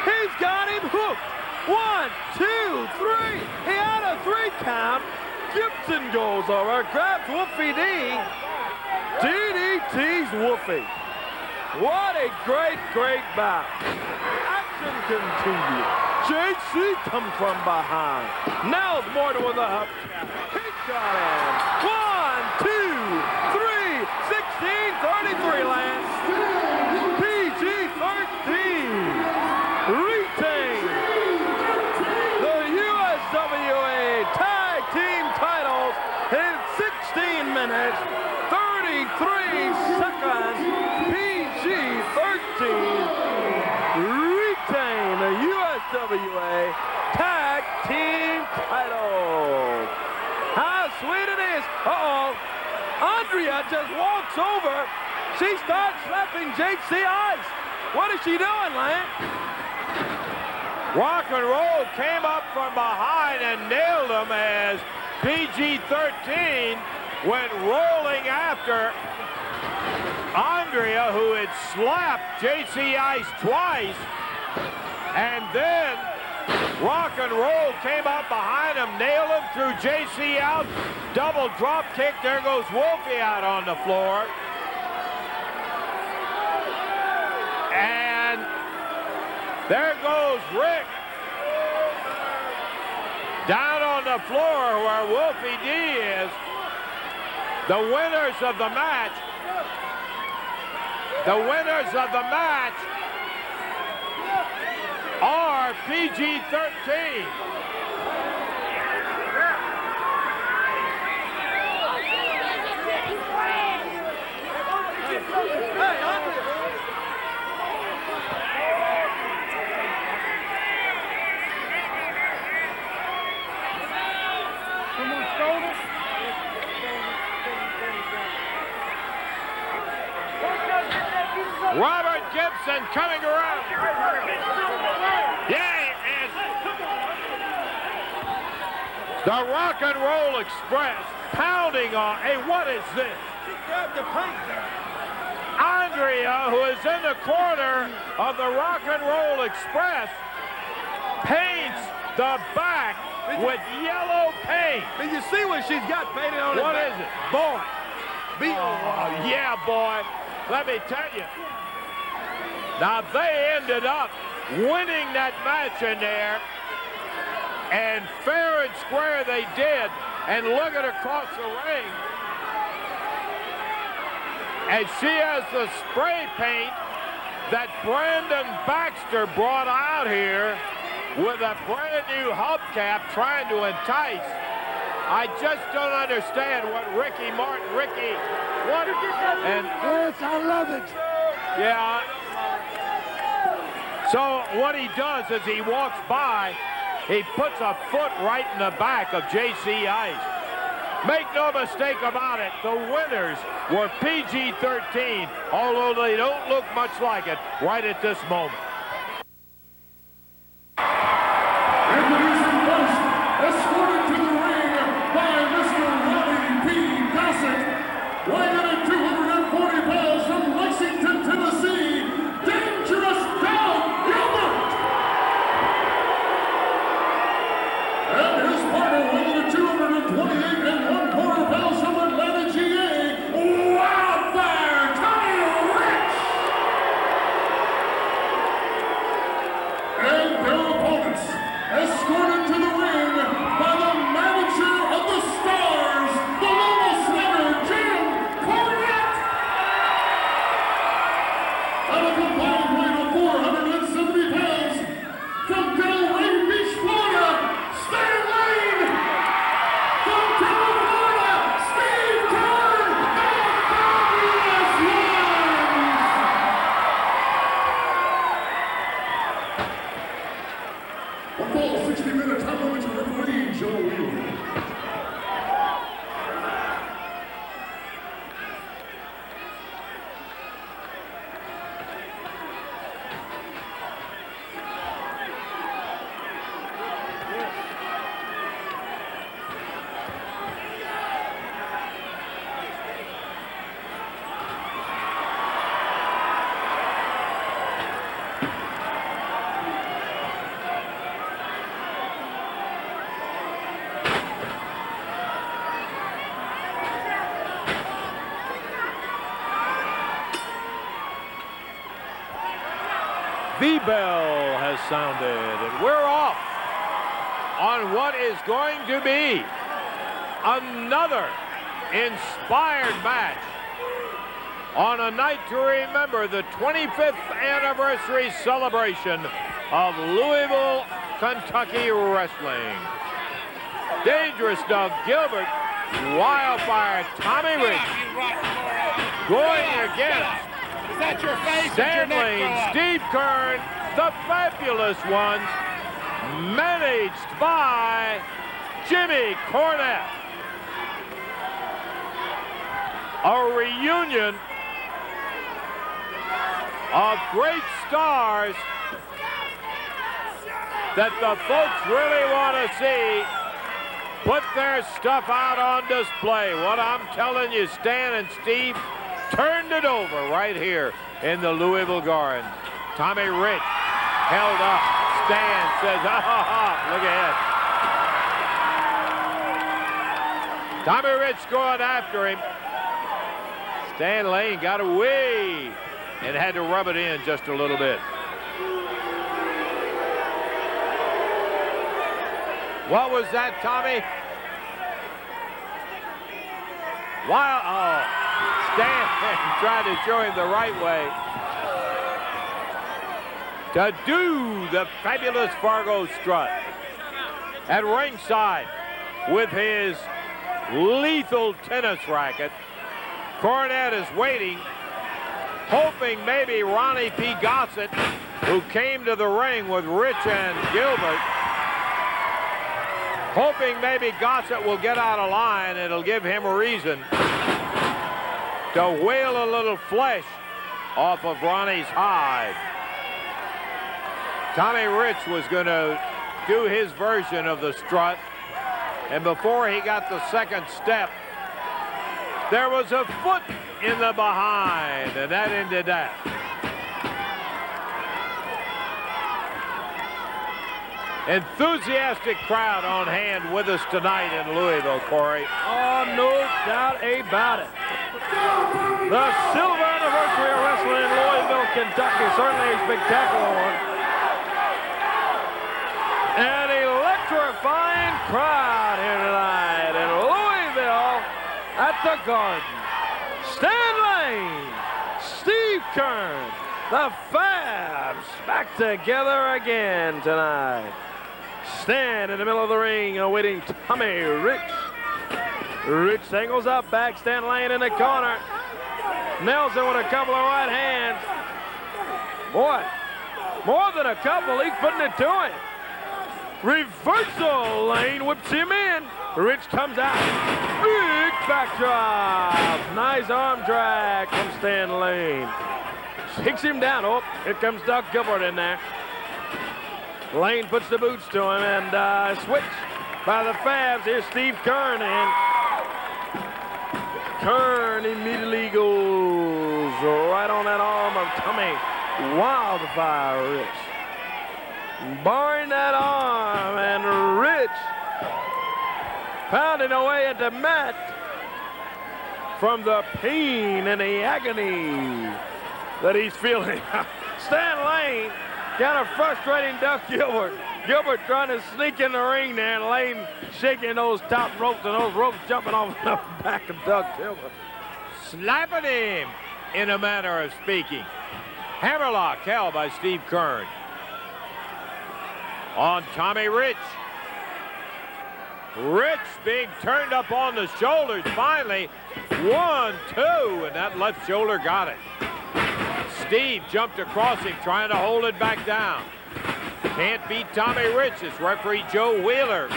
He's got him hooked. 1, 2, 3. He had a 3 count. Gibson goes over, grabs Wolfie D. DDT's Wolfie. What a great, great bout. Action continues. JC comes from behind. Nails Morton with a hub. He got him. 1, 2, 3, 16, 33 lands. PG-13 retains the USWA Tag Team titles in 16 minutes, 33 seconds. PG-13 retain the USWA Tag Team titles. How sweet it is. Uh-oh. Andrea just walks over. She starts slapping JC eyes. What is she doing, Lance? Rock and Roll came up from behind and nailed him as PG-13 went rolling after Andrea, who had slapped JC Ice twice. And then Rock and Roll came up behind him, nailed him, threw JC out, double drop kick. There goes Wolfie out on the floor. And there goes Rick down on the floor where Wolfie D is. The winners of the match. The winners of the match are PG-13. Robert Gibson coming around. Yeah, and the Rock and Roll Express pounding on. Hey, what is this? She grabbed the paint. Andrea, who is in the corner of the Rock and Roll Express, paints the back with yellow paint. Did you see what she's got painted on it? What is it? Boy. Oh, yeah, boy. Let me tell you. Now, they ended up winning that match in there, and fair and square they did. And look at her across the ring. And she has the spray paint that Brandon Baxter brought out here with a brand new hubcap trying to entice. I just don't understand what Ricky Morton, what? And yes, I love it. Yeah. So what he does is he walks by, he puts a foot right in the back of JC Ice. Make no mistake about it, the winners were PG-13, although they don't look much like it right at this moment. Introducing first, escorted to the ring by Mr. Ronnie P. Gossett, weighing in at 240 pounds from Lexington, Tennessee, Dangerous Gilbert. And his partner weighing at 228 and 1/4 pounds from Atlanta, GA, Wildfire Tommy Rich. WWE. The bell has sounded, and we're off on what is going to be another inspired match on a night to remember the 25th anniversary celebration of Louisville, Kentucky wrestling. Dangerous Doug Gilbert, Wildfire Tommy Rich, going against Stan Lane, Steve Keirn, the Fabulous Ones, managed by Jimmy Cornette. A reunion of great stars that the folks really want to see put their stuff out on display. What I'm telling you, Stan and Steve turned it over right here in the Louisville Gardens. Tommy Rich held up. Stan says, look ahead. Tommy Rich going after him. Stan Lane got away and had to rub it in just a little bit. What was that, Tommy? Stan tried to show him the right way to do the fabulous Fargo strut. At ringside with his lethal tennis racket, Cornette is waiting, hoping maybe Ronnie P. Gossett, who came to the ring with Rich and Gilbert, hoping maybe Gossett will get out of line. It'll give him a reason to whale a little flesh off of Ronnie's hide. Tommy Rich was going to do his version of the strut, and before he got the second step, there was a foot in the behind, and that ended that. Enthusiastic crowd on hand with us tonight in Louisville, Corey. Oh, no doubt about it. The silver anniversary of wrestling in Louisville, Kentucky. Certainly a spectacular one. An electrifying crowd here tonight in Louisville at the Garden. Stan Lane, Steve Keirn, the Fabs back together again tonight. Stan in the middle of the ring awaiting Tommy Rich. Rich angles up back, Stan Lane in the corner. Nelson with a couple of right hands. Boy, more than a couple, he's putting it to him. Reversal, Lane whips him in. Rich comes out. Big backdrop. Nice arm drag from Stan Lane. Takes him down. Oh, here comes Doug Gilbert in there. Lane puts the boots to him and switch by the Fabs. Here's Steve Keirn in. Keirn immediately goes right on that arm of Tommy Wildfire Rich. Barring that arm, and Rich pounding away at the mat from the pain and the agony that he's feeling. Stan Lane kind of frustrating Doug Gilbert. Gilbert trying to sneak in the ring there, and Lane shaking those top ropes, and those ropes jumping off the back of Doug Gilbert. Slapping him, in a manner of speaking. Hammerlock held by Steve Keirn. On Tommy Rich. Rich being turned up on the shoulders finally. 1, 2, and that left shoulder got it. Steve jumped across him trying to hold it back down. Can't beat Tommy Rich. It's referee Joe Wheeler.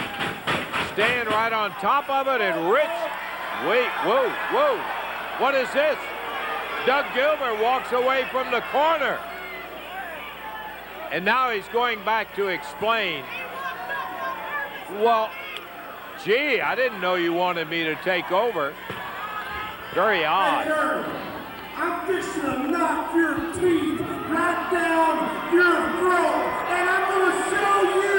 staying right on top of it, and Rich, wait, whoa, whoa. What is this? Doug Gilbert walks away from the corner. And now he's going back to explain. Well, gee, I didn't know you wanted me to take over. Very odd. Hey, Keirn, I'm fixing to knock your teeth right down your throat, and I'm going to show you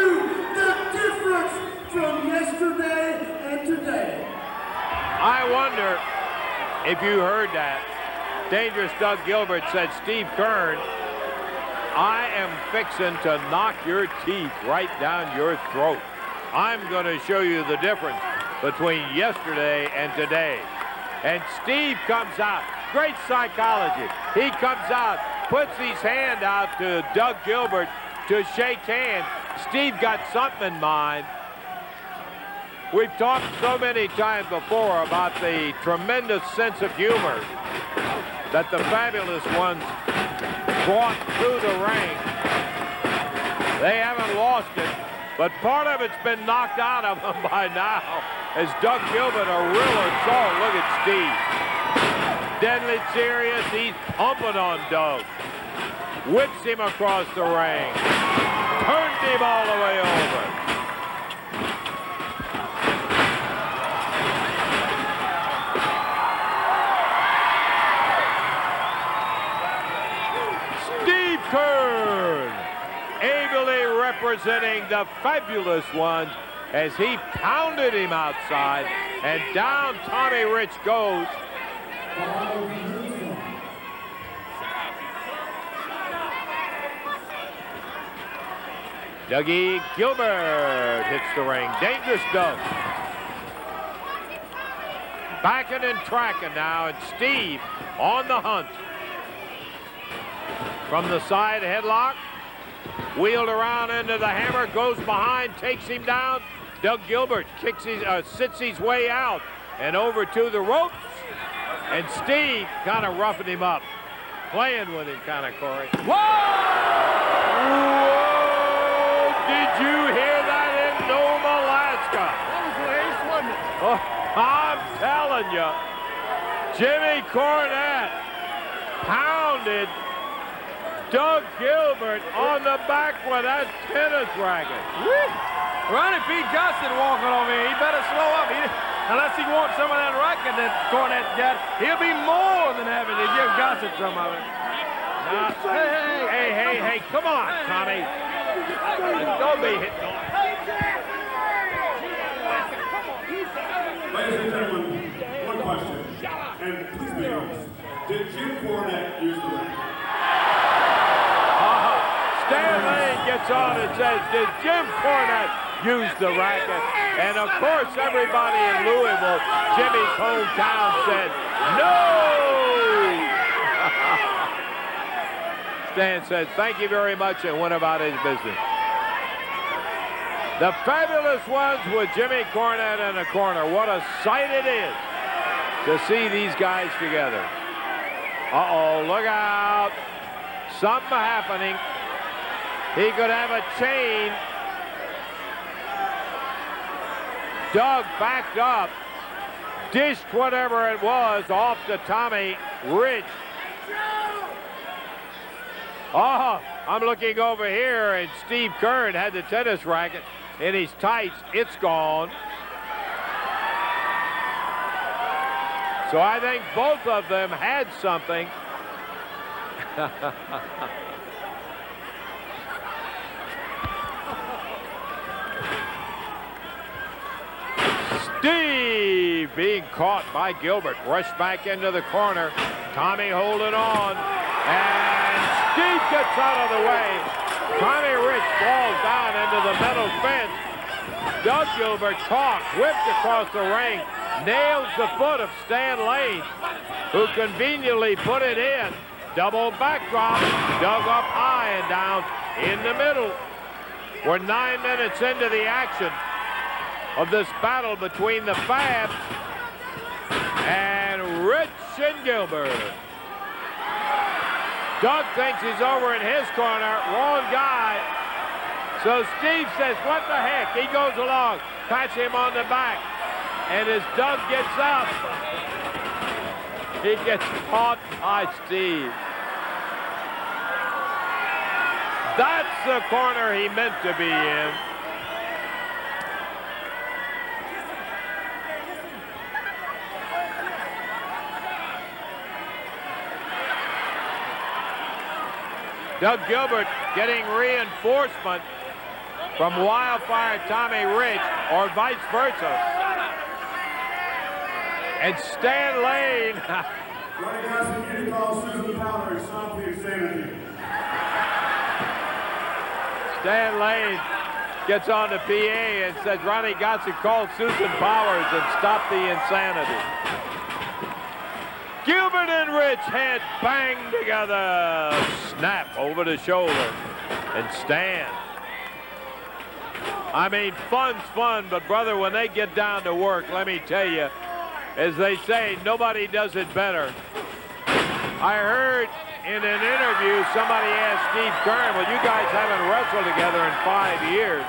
the difference from yesterday and today. I wonder if you heard that. Dangerous Doug Gilbert said, Steve Keirn, I am fixing to knock your teeth right down your throat. I'm going to show you the difference between yesterday and today. And Steve comes out. Great psychology. He comes out, puts his hand out to Doug Gilbert to shake hands. Steve got something in mind. We've talked so many times before about the tremendous sense of humor that the fabulous ones brought through the ring. They haven't lost it, but part of it's been knocked out of them by now as Doug Gilbert, a real assault. Look at Steve. Deadly serious. He's pumping on Doug. Whips him across the ring. Turned him all the way over. Keirn, ably representing the fabulous ones as he pounded him outside, and down Tommy Rich goes. Dougie Gilbert hits the ring. Dangerous Doug. Backing and tracking now, and Steve on the hunt. From the side headlock, wheeled around into the hammer, goes behind, takes him down. Doug Gilbert sits his way out and over to the ropes. And Steve kind of roughing him up, playing with him kind of, Corey. Whoa! Whoa! Did you hear that in Nome, Alaska? That was Haynes, wasn't it? Oh, I'm telling you, Jimmy Cornette pounded Doug Gilbert on the back with that tennis racket. Ronnie P. Gossett walking over here. He better slow up. Unless he wants some of that racket that Cornette got, he'll be more than happy to give Gossett some of it. Hey, come on, Tommy. Don't be hitting on. Ladies and gentlemen, one question, and please be honest. Did Jim Cornette use the ring? Stan Lane gets on and says, did Jim Cornette use the racket? And of course, everybody in Louisville, Jimmy's hometown, said, no! Stan said, thank you very much, and went about his business. The fabulous ones with Jimmy Cornette in the corner. What a sight it is to see these guys together. Uh-oh, look out. Something happening. He could have a chain. Doug backed up, dished whatever it was off to Tommy Rich. Oh, I'm looking over here, and Steve Keirn had the tennis racket in his tights. It's gone. So I think both of them had something. Steve being caught by Gilbert. Rushed back into the corner. Tommy holding on. And Steve gets out of the way. Tommy Rich falls down into the metal fence. Doug Gilbert caught, whipped across the ring. Nails the foot of Stan Lane, who conveniently put it in. Double backdrop. Dug up high and down in the middle. We're 9 minutes into the action of this battle between the Fabs and Rich and Gilbert. Doug thinks he's over in his corner. Wrong guy. So Steve says, what the heck? He goes along, pats him on the back. And as Doug gets up, he gets caught by Steve. That's the corner he meant to be in. Doug Gilbert getting reinforcement from Wildfire Tommy Rich, or vice versa. And Stan Lane. Ronnie Gossett, you need to call Susan Powder and stop the insanity. Stan Lane gets on the PA and says Ronnie Gossett called Susan Powers and stopped the insanity. Gilbert and Rich head bang together. Snap over the shoulder. And Stan. I mean, fun's fun, but brother, when they get down to work, let me tell you, as they say, nobody does it better. I heard in an interview, somebody asked Steve Keirn, well, you guys haven't wrestled together in 5 years.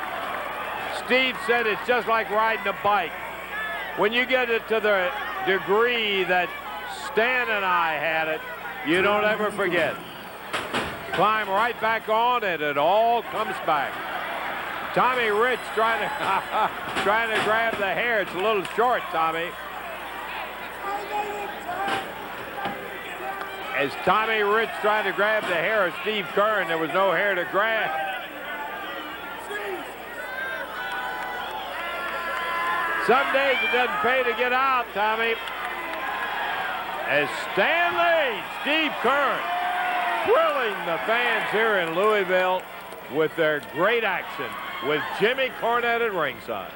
Steve said it's just like riding a bike. When you get it to the degree that Stan and I had it, you don't ever forget. Climb right back on it, it all comes back. Tommy Rich trying to grab the hair. It's a little short, Tommy. As Tommy Rich trying to grab the hair of Steve Keirn, there was no hair to grab. Some days it doesn't pay to get out, Tommy. As Stan Lane, Steve Keirn, thrilling the fans here in Louisville with their great action with Jimmy Cornette at ringside.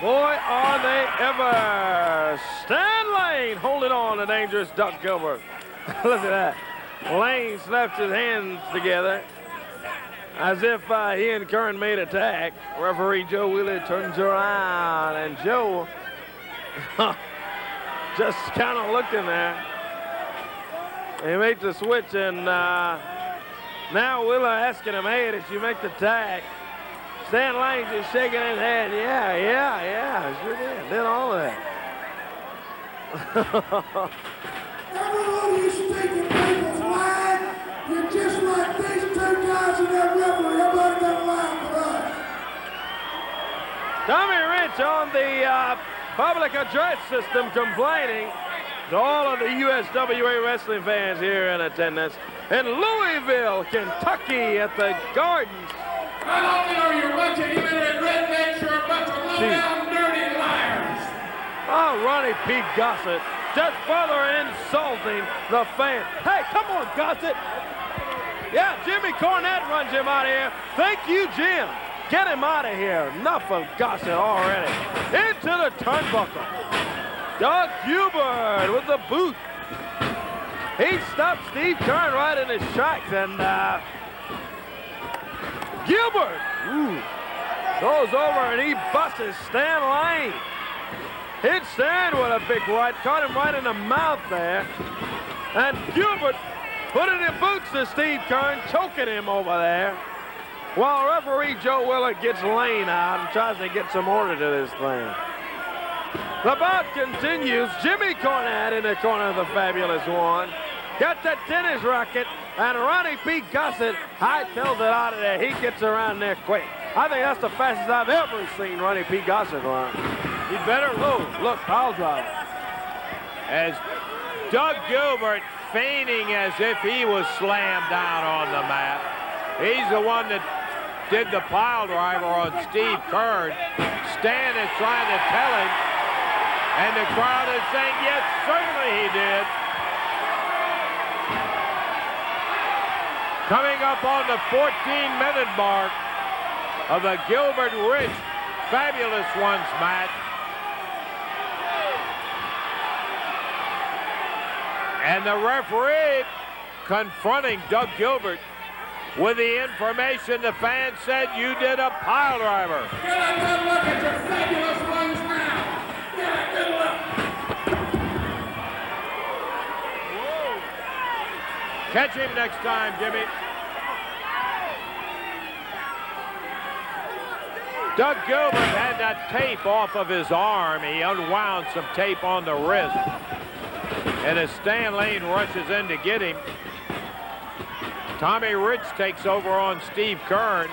Boy, are they ever. Stan Lane holding on to dangerous Doug Gilbert. Look at that. Lane slaps his hands together as if he and Keirn made a tag. Referee Joe Willie turns around, and Joe just kind of looking there. He makes the switch, and now Willa asking him, hey, did you make the tag? Stan Lane just shaking his head. Yeah, sure did all of that. Everyone, you speak in people's line. You're just like these two guys in that referee. Everybody got a line for us. Tommy Rich on the public address system complaining to all of the USWA wrestling fans here in attendance in Louisville, Kentucky at the Gardens. Not only are you a bunch of illiterate rednecks, you're a bunch of low-down, dirty liars. Oh, Ronnie P. Gossett just further insulting the fans. Hey, come on, Gossett. Yeah, Jimmy Cornette runs him out of here. Thank you, Jim. Get him out of here. Enough of Gossett already. Into the turnbuckle. Doug Gilbert with the boot. He stopped Steve Keirn right in his tracks, and Gilbert goes over and he busts Stan Lane. Hit Stan with a big right, caught him right in the mouth there. And Gilbert putting the boots to Steve Keirn, choking him over there. While referee Joe Willett gets Lane out and tries to get some order to this thing. The bout continues. Jimmy Cornette in the corner of the Fabulous One. Got that tennis racket, and Ronnie P. Gossett hightails it out of there. He gets around there quick. I think that's the fastest I've ever seen Ronnie P. Gossett run. He better look, pile driver. As Doug Gilbert feigning as if he was slammed down on the mat. He's the one that did the pile driver on Steve Keirn. Stan is trying to tell him, and the crowd is saying, yes, certainly he did. Coming up on the 14-minute mark of the Gilbert-Rich Fabulous Ones match. And the referee confronting Doug Gilbert with the information the fans said you did a pile driver. Get a good look at your Fabulous Ones now. Get a good look. Catch him next time, Jimmy. Doug Gilbert had that tape off of his arm. He unwound some tape on the wrist. And as Stan Lane rushes in to get him, Tommy Rich takes over on Steve Keirn.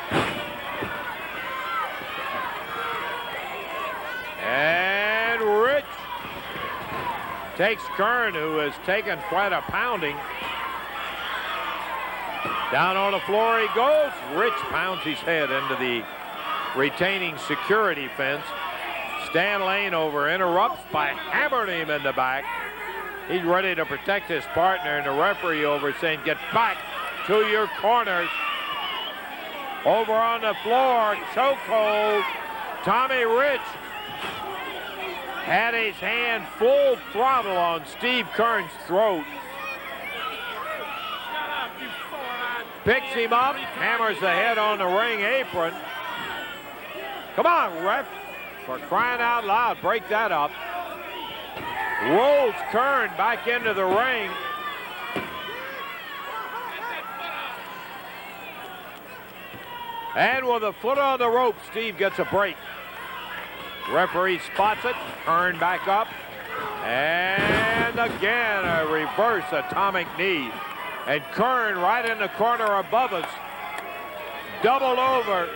And Rich takes Keirn, who has taken quite a pounding. Down on the floor he goes. Rich pounds his head into the retaining security fence. Stan Lane over interrupts by hammering him in the back. He's ready to protect his partner, and the referee over saying, get back to your corners. Over on the floor, chokehold. Tommy Rich had his hand full throttle on Steve Keirn's throat. Picks him up, hammers the head on the ring apron. Come on, ref. For crying out loud, break that up. Rolls Keirn back into the ring. And with a foot on the rope, Steve gets a break. Referee spots it, Keirn back up. And again, a reverse atomic knee. And Keirn right in the corner above us, doubled over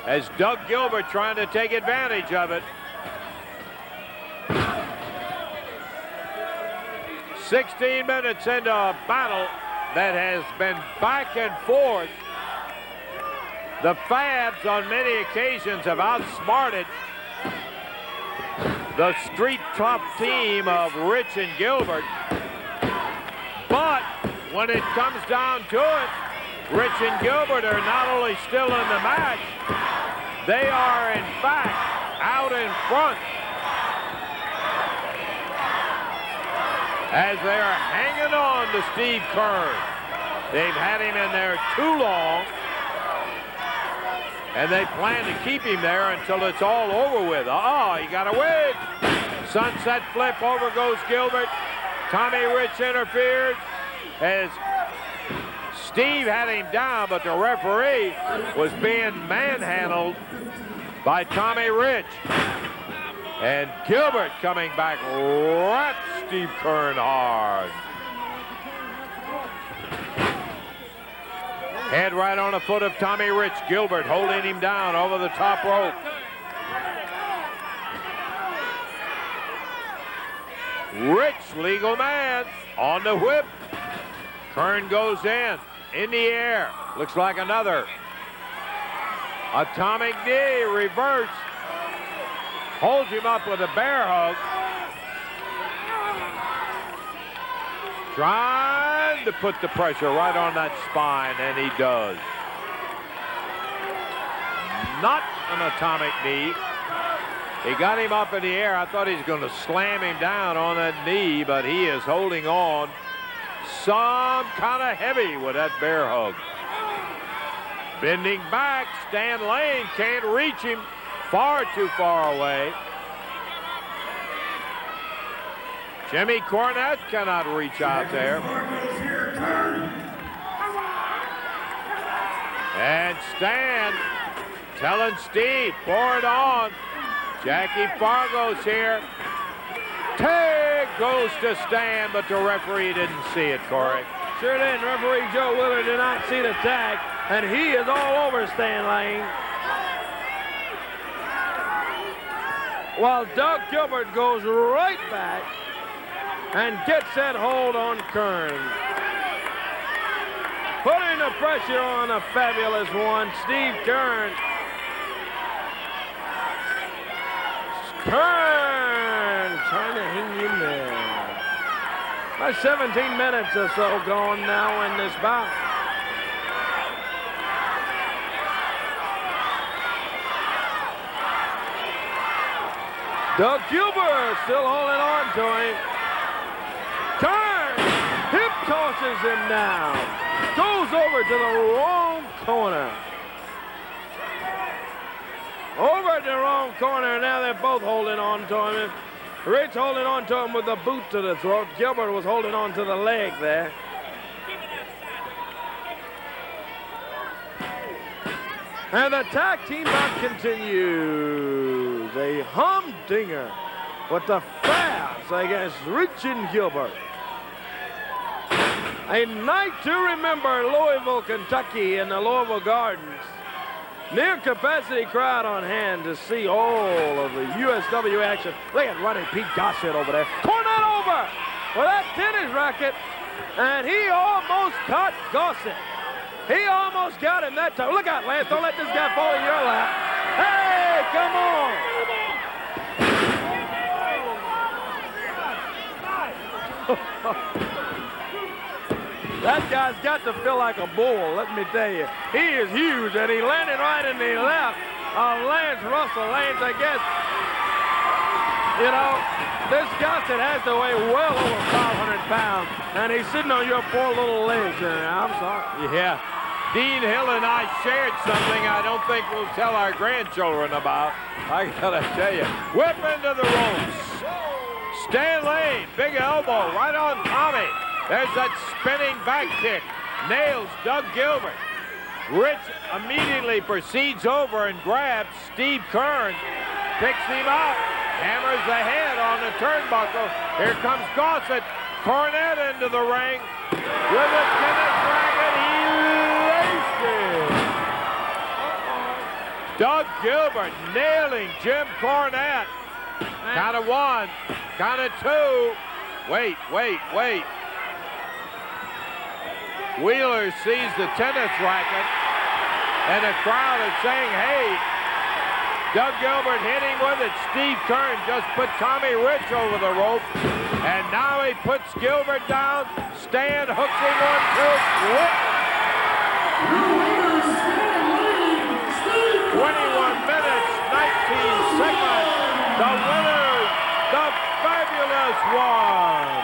as Doug Gilbert trying to take advantage of it. 16 minutes into a battle that has been back and forth. The Fabs on many occasions have outsmarted the street tough team of Rich and Gilbert. But when it comes down to it, Rich and Gilbert are not only still in the match, they are in fact out in front as they are hanging on to Steve Keirn. They've had him in there too long, and they plan to keep him there until it's all over with. He got away. Sunset flip, over goes Gilbert. Tommy Rich interfered as Steve had him down, but the referee was being manhandled by Tommy Rich. And Gilbert coming back, right Steve Keirn hard. Head right on the foot of Tommy Rich. Gilbert holding him down over the top rope. Rich, legal man, on the whip. Keirn goes in the air. Looks like another atomic knee, reverse. Holds him up with a bear hug. Trying to put the pressure right on that spine, and he does. Not an atomic knee. He got him up in the air. I thought he was going to slam him down on that knee, but he is holding on some kind of heavy with that bear hug. Bending back, Stan Lane can't reach him. Far too far away. Jimmy Cornette cannot reach out there. And Stan telling Steve, pour it on. Jackie Fargo's here. Tag goes to Stan, but the referee didn't see it, Corey. Sure didn't. Referee Joe Willard did not see the tag, and he is all over Stan Lane. While Doug Gilbert goes right back and gets that hold on Keirn. Putting the pressure on a fabulous one, Steve Keirn. Keirn trying to hang in there. About 17 minutes or so gone now in this bout. Doug Gilbert still holding on to him. Keirn hip tosses him now. Goes over to the wrong corner. Over at the wrong corner. Now they're both holding on to him. Rich holding on to him with the boot to the throat. Gilbert was holding on to the leg there. And the tag team bout continues. A humdinger with the Fabs against Rich and Gilbert. A night to remember, Louisville, Kentucky in the Louisville Gardens. Near capacity crowd on hand to see all of the USWA action. Look at Ronnie Pete Gossett over there. Cornette over with that tennis racket, and he almost caught Gossett. He almost got him that time. Look out, Lance. Don't let this guy fall in your lap. Hey, come on. That guy's got to feel like a bull, let me tell you. He is huge, and he landed right in the lap of Lance Russell. Lance, I guess, you know, this Gossett has to weigh well over 500 pounds, and he's sitting on your poor little legs. I'm sorry. Yeah. Dean Hill and I shared something I don't think we'll tell our grandchildren about. I gotta tell you. Whip into the ropes. Stan Lane, big elbow right on Tommy. There's that spinning back kick. Nails Doug Gilbert. Rich immediately proceeds over and grabs Steve Keirn. Picks him up. Hammers the head on the turnbuckle. Here comes Gossett. Cornette into the ring. With a tennis racket, he laced it. Doug Gilbert nailing Jim Cornette. Count of one. Count of two. Wait. Wheeler sees the tennis racket, and the crowd is saying, hey, Doug Gilbert hitting with it. Steve Keirn just put Tommy Rich over the rope, and now he puts Gilbert down. Stan hooks him 1, 2, whoop. 21 minutes, 19 seconds. The winners, the fabulous one.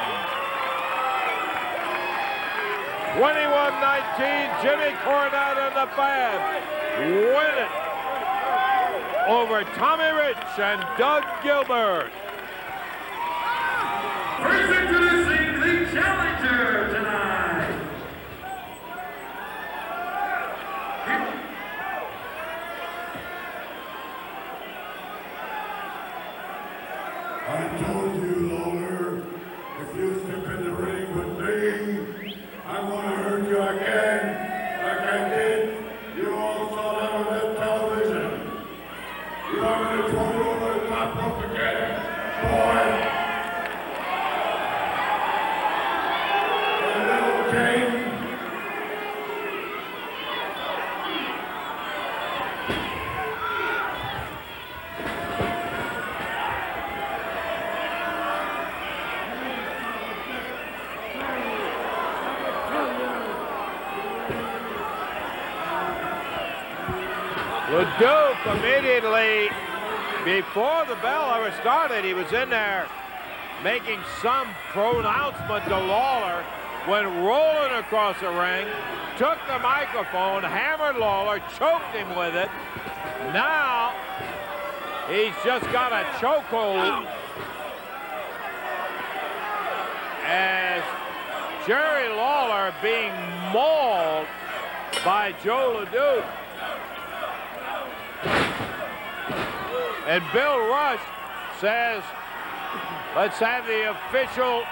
21-19, Jimmy Cornette and the Fab win it over Tommy Rich and Doug Gilbert. First introducing the challenger tonight. I told you, Lawler, if you step in the ring with me, I'm going to hurt you again, like I did. You all saw that on that television. You want me to throw you over the top rope again, boy? A little game. LeDoux immediately, before the bell ever started, he was in there making some pronouncement to Lawler, went rolling across the ring, took the microphone, hammered Lawler, choked him with it. Now, he's just got a chokehold as Jerry Lawler being mauled by Joe LeDoux. And Bill Rush says, let's have the official.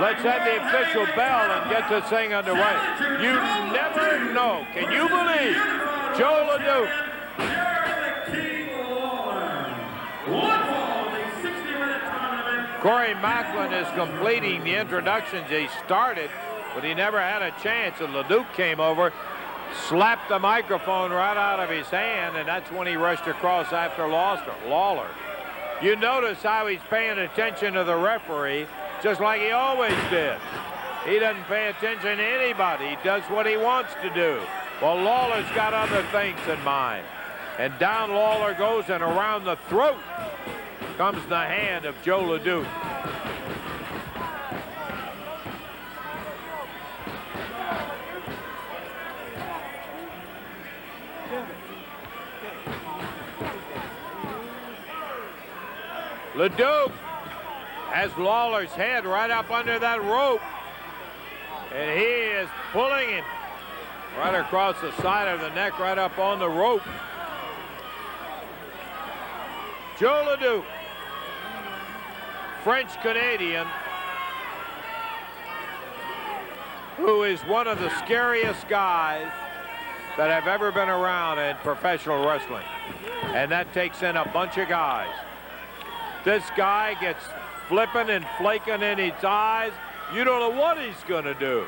Let's have the official bell and get this thing underway. You never know. Can you believe Joe LeDoux? Corey Macklin is completing the introductions he started, but he never had a chance, and LeDoux came over, slapped the microphone right out of his hand, and that's when he rushed across after Lawler. You notice how he's paying attention to the referee, just like he always did. He doesn't pay attention to anybody. He does what he wants to do. Well, Lawler's got other things in mind. And down Lawler goes, and around the throat comes the hand of Joe LeDoux. LeDoux has Lawler's head right up under that rope, and he is pulling him, Right across the side of the neck, right up on the rope. Joe LeDoux, French-Canadian, who is one of the scariest guys that have ever been around in professional wrestling. And that takes in a bunch of guys. This guy gets flipping and flaking in his eyes. You don't know what he's going to do.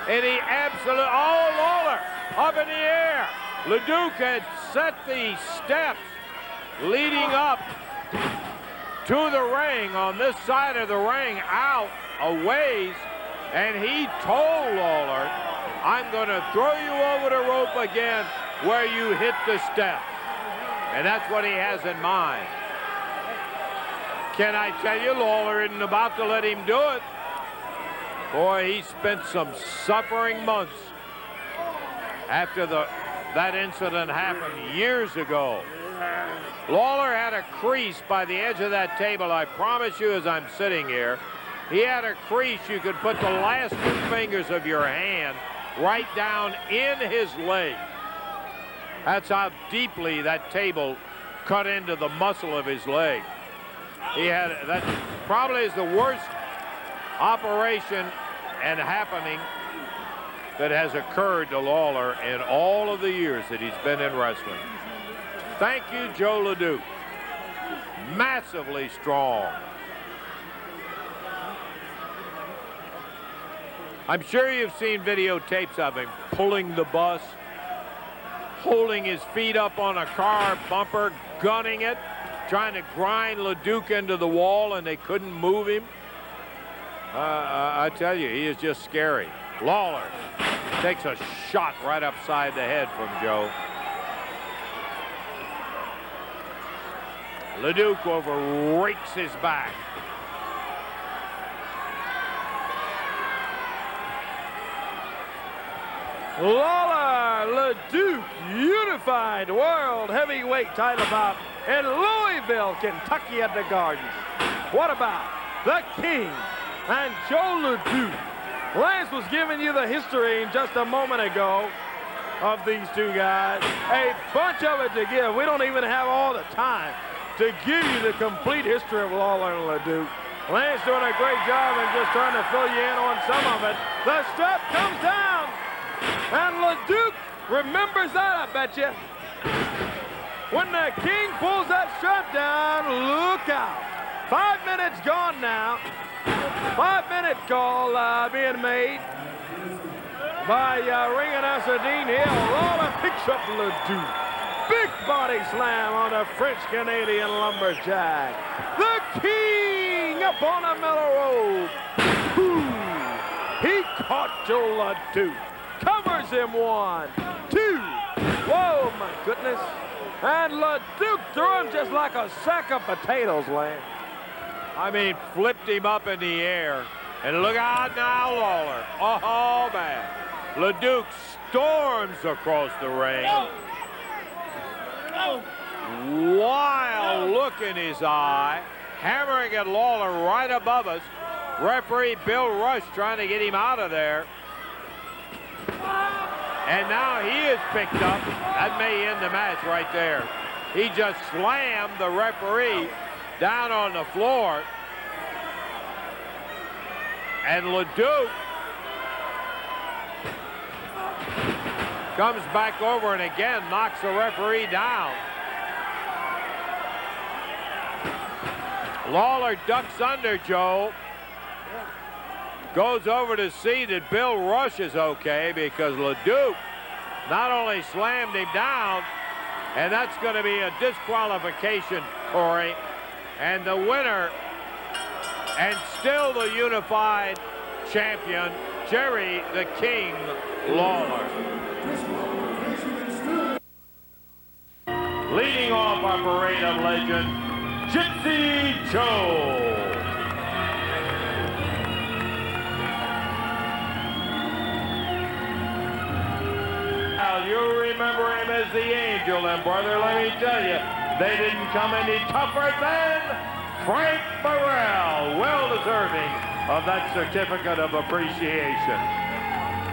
And he absolutely, oh, Lawler, up in the air. LeDoux had set the steps leading up to the ring on this side of the ring out a ways, and he told Lawler, I'm going to throw you over the rope again where you hit the steps. And that's what he has in mind. Can I tell you, Lawler isn't about to let him do it. Boy, he spent some suffering months after that incident happened years ago. Lawler had a crease by the edge of that table. I promise you, as I'm sitting here, he had a crease. You could put the last 2 fingers of your hand right down in his leg. That's how deeply that table cut into the muscle of his leg. He had, that probably is the worst operation and happening that has occurred to Lawler in all of the years that he's been in wrestling. Thank you, Joe LeDoux. Massively strong. I'm sure you've seen videotapes of him pulling the bus, holding his feet up on a car bumper, gunning it, trying to grind LeDoux into the wall, and they couldn't move him. I tell you, he is just scary. Lawler takes a shot right upside the head from Joe. LeDoux over rakes his back. Lawler, LeDoux, unified world heavyweight title bout in Louisville, Kentucky at the Gardens. What about the King and Joe LeDoux? Lance was giving you the history just a moment ago of these two guys. A bunch of it to give. We don't even have all the time to give you the complete history of Lawler and LeDoux. Lance doing a great job and just trying to fill you in on some of it. The strap comes down, and LeDoux remembers that, I bet you. When the King pulls that strap down, look out. 5 minutes gone now. 5-minute call being made by ring announcer Dean Hill. Lawler picks up LeDoux. Big body slam on a French-Canadian lumberjack. The King up on the middle rope. Ooh, he caught Joe LeDoux. Covers him 1, 2. Whoa, my goodness. And LeDoux threw him just like a sack of potatoes, Lance. I mean, flipped him up in the air. And look out now, Lawler. Oh, man. LeDoux storms across the ring. Wild look in his eye. Hammering at Lawler right above us. Referee Bill Rush trying to get him out of there. And now he is picked up. That may end the match right there. He just slammed the referee down on the floor. And LeDoux comes back over and again knocks the referee down. Lawler ducks under Joe. Goes over to see that Bill Rush is okay, because LeDoux not only slammed him down, and that's going to be a disqualification, Corey. And the winner, and still the unified champion, Jerry the King Lawler. Leading off our parade of legends, Gypsy Joe. You remember him as the Angel, and brother, let me tell you, they didn't come any tougher than Frank Burrell, well deserving of that certificate of appreciation.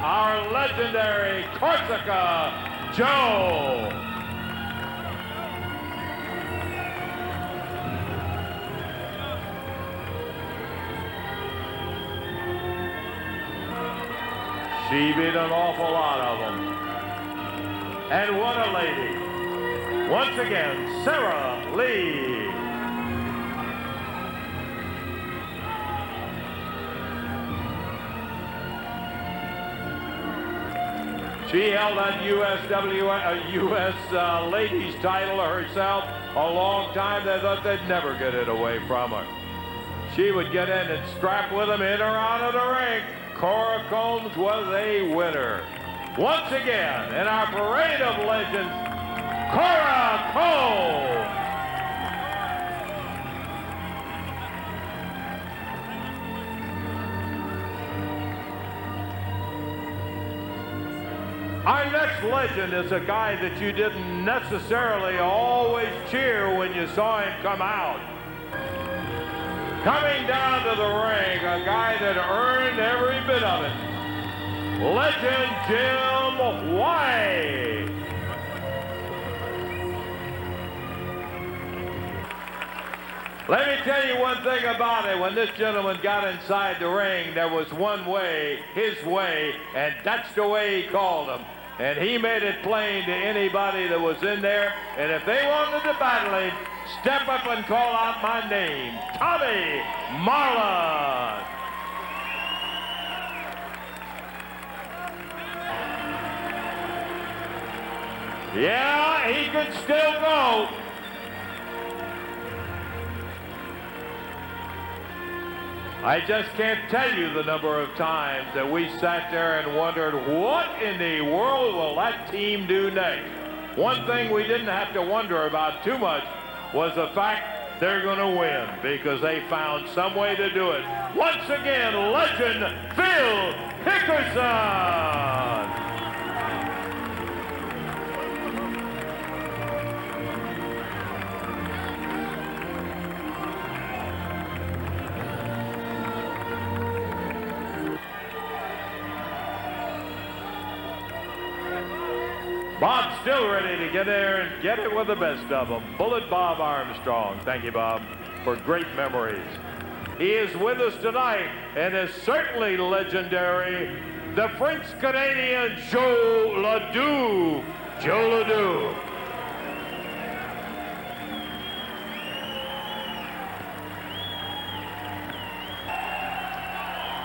our legendary Corsica Joe. She beat an awful lot of them. And what a lady. Once again, Sarah Lee. She held that U.S. ladies title herself a long time. They thought they'd never get it away from her. She would get in and scrap with them in or out of the ring. Cora Combs was a winner. Once again, in our parade of legends, Cora Combs. Our next legend is a guy that you didn't necessarily always cheer when you saw him come out. Coming down to the ring, a guy that earned every bit of it. Legend Jim White. Let me tell you one thing about it. When this gentleman got inside the ring, there was one way, his way, and that's the way he called them. And he made it plain to anybody that was in there. And if they wanted to battle him, step up and call out my name, Tommy Marlon. Yeah, he could still go. I just can't tell you the number of times that we sat there and wondered, what in the world will that team do next? One thing we didn't have to wonder about too much was the fact they're going to win, because they found some way to do it. Once again, legend Phil Hickerson. Bob's still ready to get there and get it with the best of them. Bullet Bob Armstrong. Thank you, Bob, for great memories. He is with us tonight and is certainly legendary. The French-Canadian Joe LeDoux. Joe LeDoux.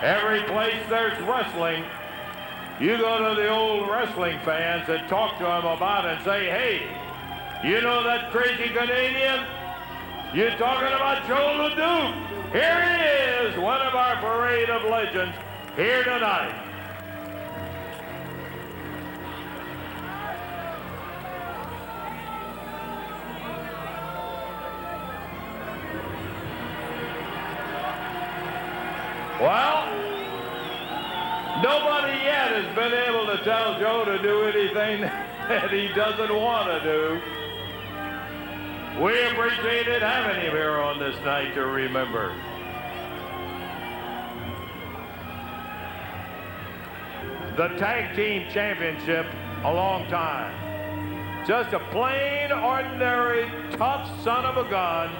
Every place there's wrestling, you go to the old wrestling fans and talk to them about it and say, hey, you know that crazy Canadian? You're talking about Joe LeDoux. Here he is, one of our parade of legends here tonight. Well, nobody yet has been able to tell Joe to do anything that he doesn't want to do. We appreciated having him here on this night to remember. The Tag Team Championship, a long time. Just a plain, ordinary, tough son of a gun.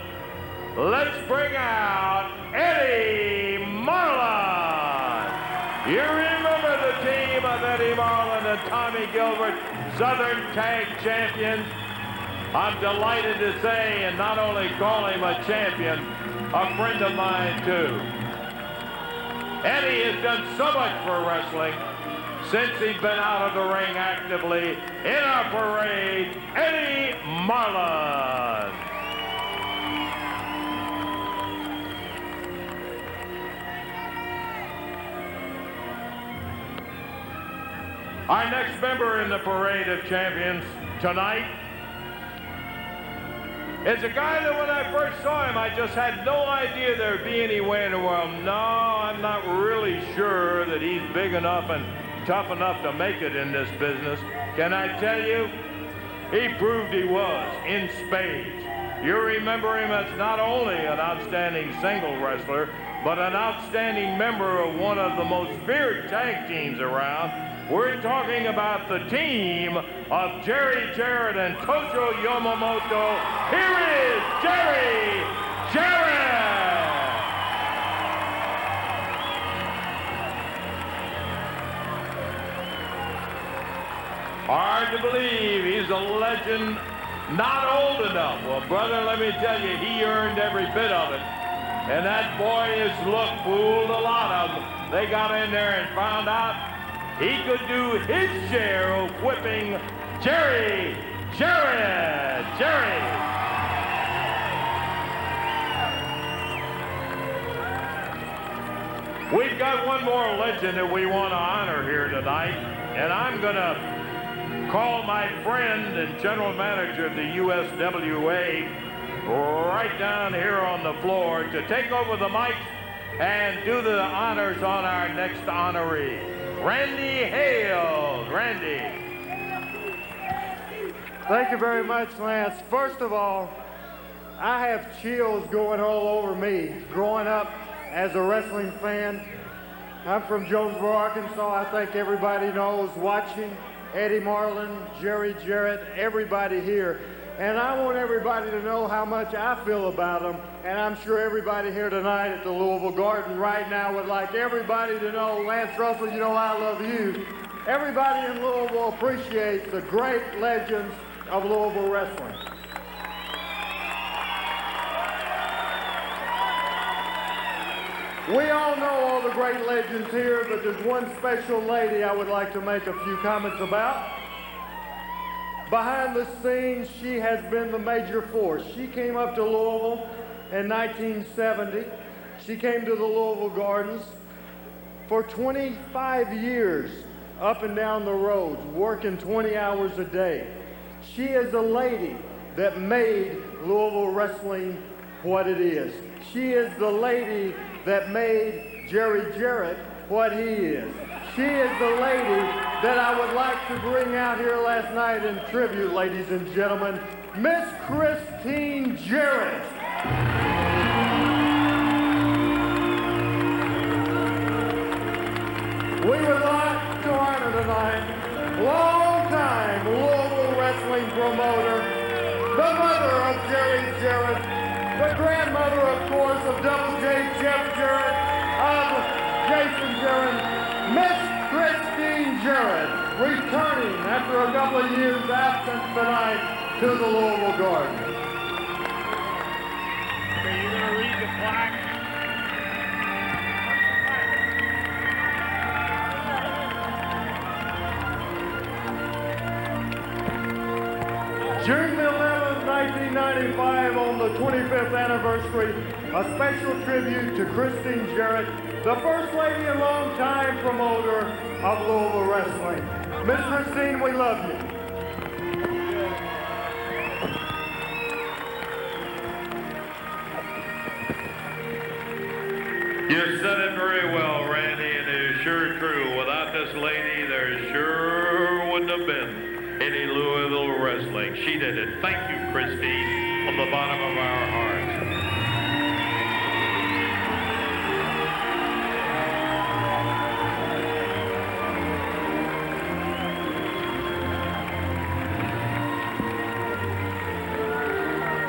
Let's bring out Eddie Marlin. You remember the team of Eddie Marlin and Tommy Gilbert, Southern Tag Champions. I'm delighted to say, and not only call him a champion, a friend of mine too. Eddie has done so much for wrestling since he's been out of the ring actively. In our parade, Eddie Marlin. Our next member in the Parade of Champions tonight is a guy that when I first saw him, I just had no idea there'd be any way in the world. No, I'm not really sure that he's big enough and tough enough to make it in this business. Can I tell you? He proved he was in spades. You remember him as not only an outstanding single wrestler, but an outstanding member of one of the most feared tag teams around. We're talking about the team of Jerry Jarrett and Tojo Yamamoto. Here is Jerry Jarrett! Hard to believe he's a legend, not old enough. Well, brother, let me tell you, he earned every bit of it. And that boyish look fooled a lot of them. They got in there and found out he could do his share of whipping Jerry Jarrett. Jerry. We've got one more legend that we want to honor here tonight, and I'm going to call my friend and general manager of the USWA right down here on the floor to take over the mic and do the honors on our next honoree. Randy Hales. Randy. Thank you very much, Lance. First of all, I have chills going all over me growing up as a wrestling fan. I'm from Jonesboro, Arkansas. I think everybody knows watching. Eddie Marlin, Jerry Jarrett, everybody here. And I want everybody to know how much I feel about them. And I'm sure everybody here tonight at the Louisville Garden right now would like everybody to know, Lance Russell, you know I love you. Everybody in Louisville appreciates the great legends of Louisville wrestling. We all know all the great legends here, but there's one special lady I would like to make a few comments about. Behind the scenes, she has been the major force. She came up to Louisville in 1970. She came to the Louisville Gardens for 25 years, up and down the roads, working 20 hours a day. She is a lady that made Louisville wrestling what it is. She is the lady that made Jerry Jarrett what he is. She is the lady that I would like to bring out here last night in tribute, ladies and gentlemen, Miss Christine Jarrett. We would like to honor tonight, long-time Louisville wrestling promoter, the mother of Jerry Jarrett, the grandmother, of course, of Double J Jeff Jarrett, of Jason Jarrett, Miss Christine Jarrett, returning after a couple of years' absence tonight to the Louisville Garden. Okay, you're going to read the plaque. June the 11th, 1995, on the 25th anniversary, a special tribute to Christine Jarrett, the first lady and longtime promoter of Louisville wrestling. Miss Christine, we love you. You said it very well, Randy, and it is sure true. Without this lady, there sure wouldn't have been any Louisville wrestling. She did it. Thank you, Christine, from the bottom of our hearts.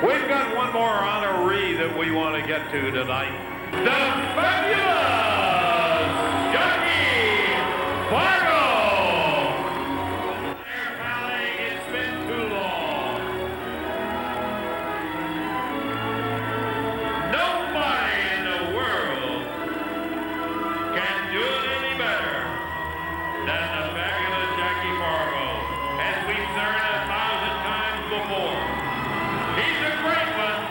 We've got one more honoree that we want to get to tonight. The fabulous Jackie Fargo! It's been too long. Nobody in the world can do it any better than the fabulous Jackie Fargo, as we've learned 1,000 times before. He's a great one,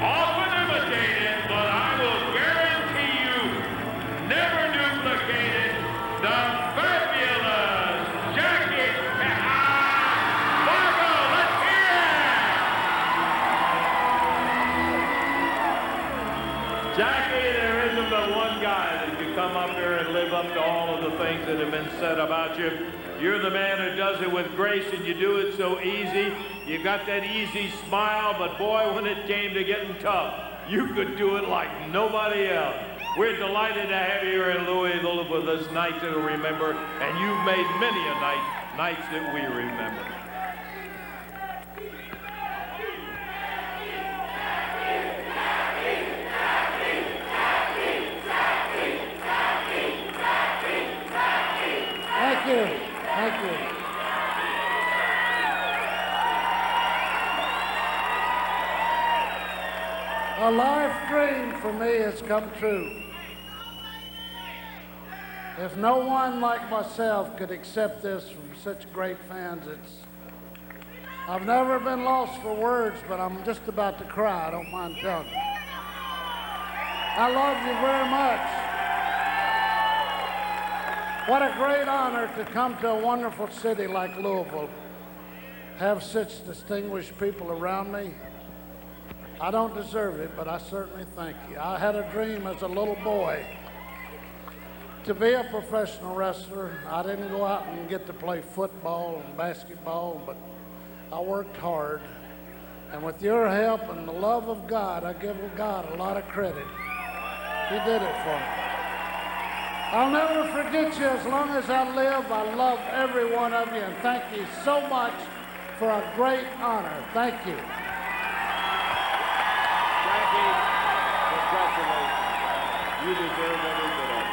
often imitated, but I will guarantee you, never duplicated, the fabulous Jackie Fargo. Let's hear it! Jackie, there isn't but one guy that can come up here and live up to all of the things that have been said about you. You're the man who does it with grace, and you do it so easy. You got that easy smile, but boy, when it came to getting tough, you could do it like nobody else. We're delighted to have you here in Louisville for this night to remember, and you've made many a nights that we remember. Thank you. Thank you. A life dream for me has come true. If no one like myself could accept this from such great fans, I've never been lost for words, but I'm just about to cry. I don't mind telling you. I love you very much. What a great honor to come to a wonderful city like Louisville, have such distinguished people around me. I don't deserve it, but I certainly thank you. I had a dream as a little boy to be a professional wrestler. I didn't go out and get to play football and basketball, but I worked hard. And with your help and the love of God, I give God a lot of credit. He did it for me. I'll never forget you as long as I live. I love every one of you, and thank you so much for a great honor. Thank you. Jackie, congratulations. You deserve every bit of it.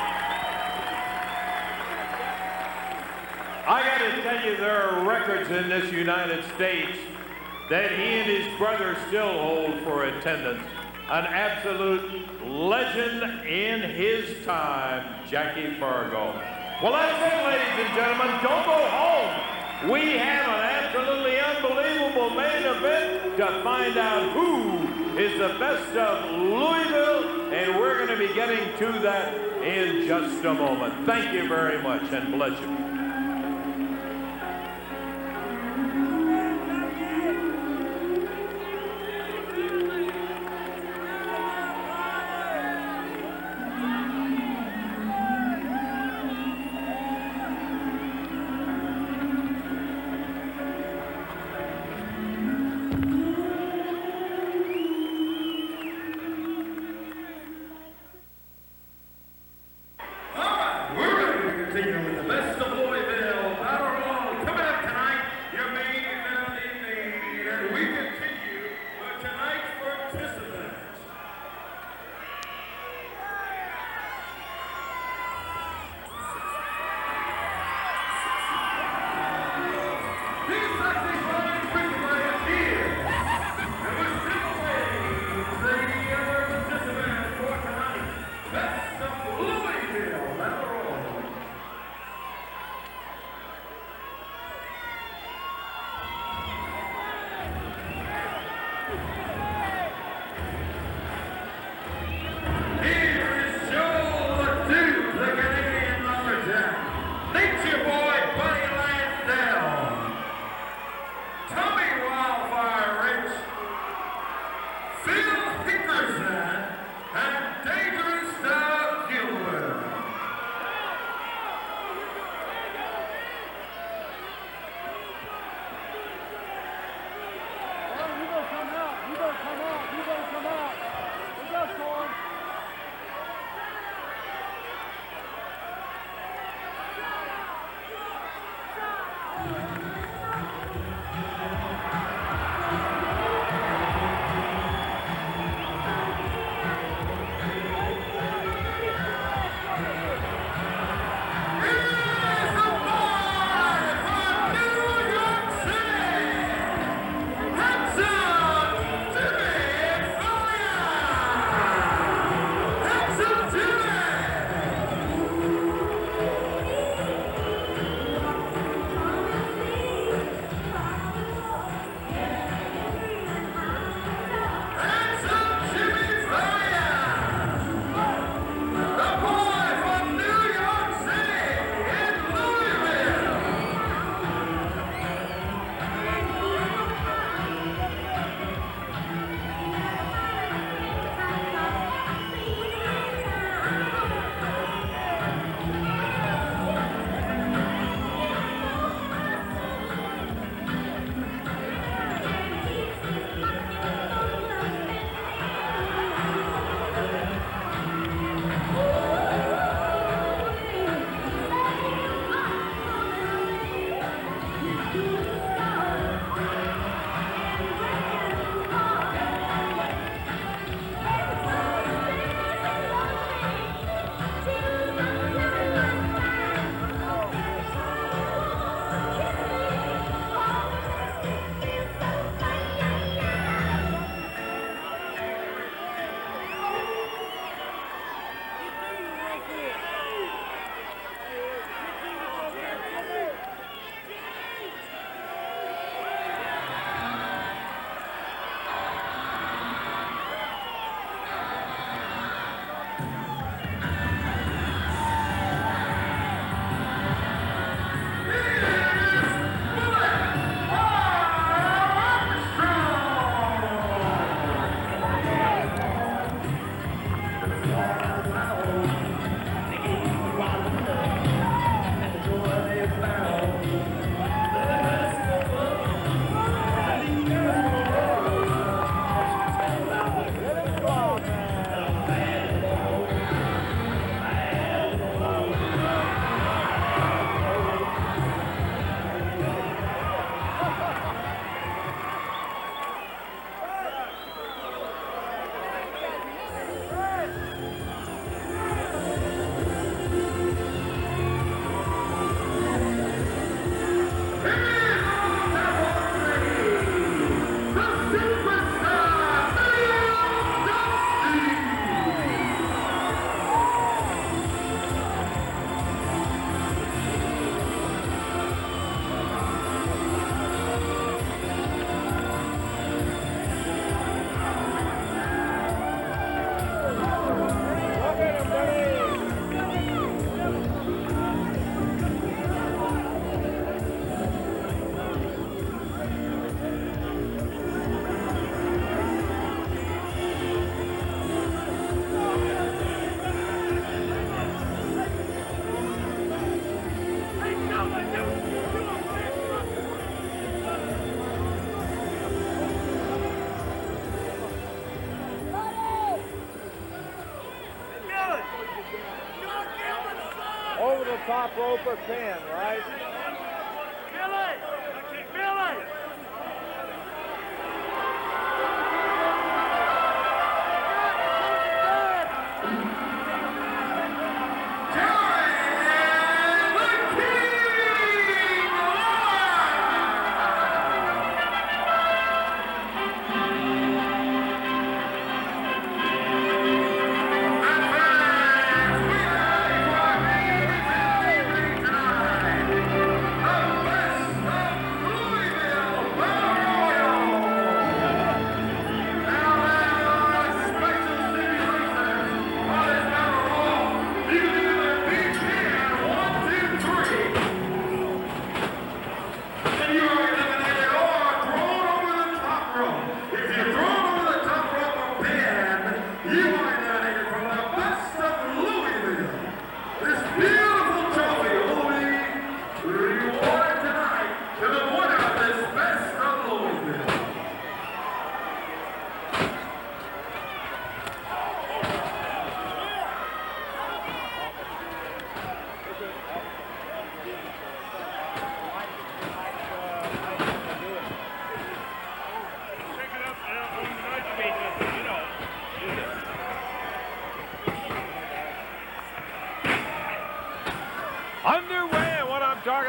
I got to tell you, there are records in this United States that he and his brother still hold for attendance. An absolute legend in his time, Jackie Fargo. Well, that's it, ladies and gentlemen. Don't go home. We have an absolutely unbelievable main event to find out who is the best of Louisville, and we're going to be getting to that in just a moment. Thank you very much, and bless you. We're ready to continue with the best of top rope or pin, right? Billy!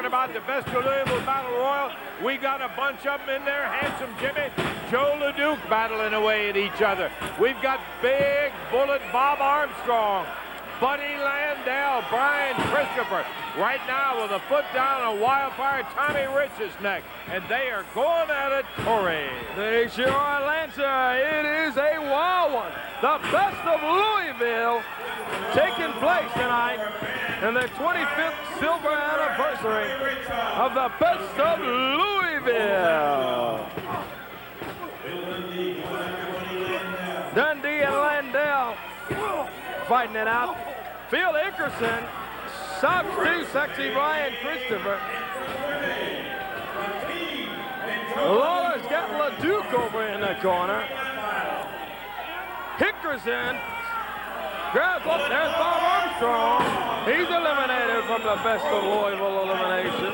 About the best of Louisville Battle Royal. We got a bunch of them in there. Handsome Jimmy, Joe LeDoux battling away at each other. We've got Big Bullet Bob Armstrong, Buddy Landel, Brian Christopher. Right now with a foot down on Wildfire Tommy Rich's neck. And they are going at it, Corey. They sure are, Lancer. It is a wild one. The best of Louisville taking place tonight in the 25th silver anniversary of the best of Louisville. Dundee and Landel fighting it out. Phil Hickerson stops too sexy Brian Christopher. Lawler's got LeDoux over in the corner. Hickerson grabs up. There's Bob Armstrong. He's eliminated from the best of Louisville elimination.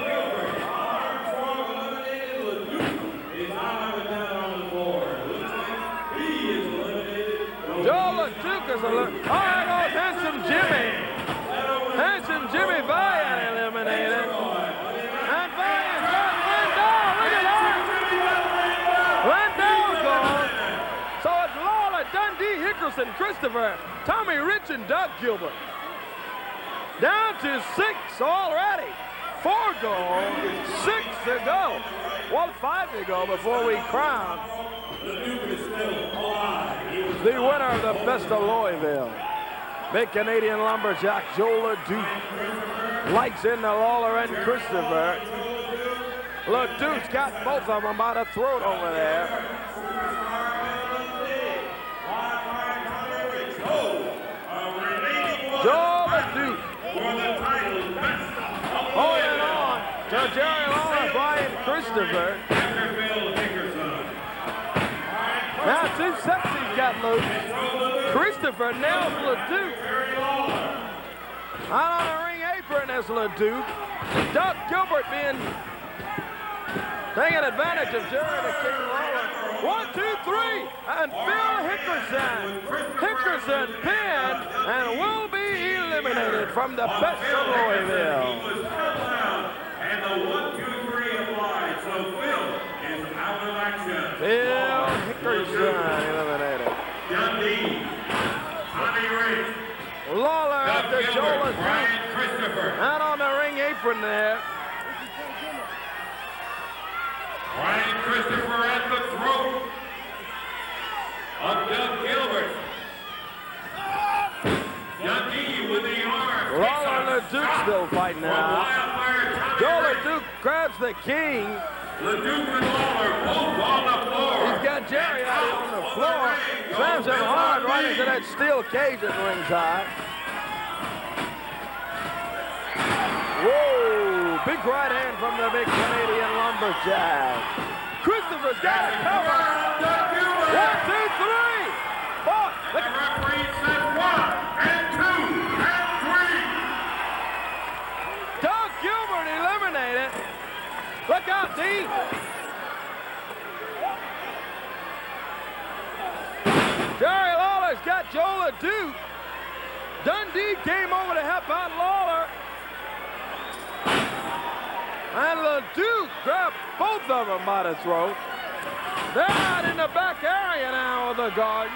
Joe LeDoux is eliminated. Oh, there goes Handsome Jimmy. Handsome Jimmy Valiant eliminated. And Valiant got Landel. Look at that. Landel's gone. So it's Lawler, Dundee, Hickerson, Christopher, Tommy Rich, and Doug Gilbert. Down to 6 already. 4 gone, 6 to go. Well, 5 to go before we crown the winner of the best of Louisville. Big Canadian lumberjack Joe LeDoux lights in the Lawler and Christopher. LeDoux's got both of them by the throat over there. Joe LeDoux. Holding on to Jerry Lawler, Brian Christopher. Now 2 sexies got loose. Christopher nails LeDoux. Out on the ring apron is LeDoux. Doug Gilbert taking advantage of Jerry the King Lawler. 1, 2, 3, and Phil Hickerson pinned and will be eliminated from the best of Louisville. And the 1, 2, 3 applied, so Phil is out of action. Phil Hickerson eliminated. Dundee, Tommy Rich, Lawler after Joe LeDoux. Brian Christopher. Out on the ring apron there. Brian Christopher at the throat of Doug Gilbert. Dundee with the arm. Lawler and LeDoux still fighting out. Joe LeDoux grabs the king. LeDoux and Lawler both on the floor. He's got Jerry out on the floor. Slams him hard right into that steel cage at ringside. Whoa, big right hand from the big Canadian lumberjack. Christopher's got it covered. 1, 2, 3. The referee says 1 and 2 and 3. Look out, D. Jerry Lawler's got Joe LeDoux. Dundee came over to help out Lawler. And LeDoux grabbed both of them by the throat. They're out in the back area now of the Gardens.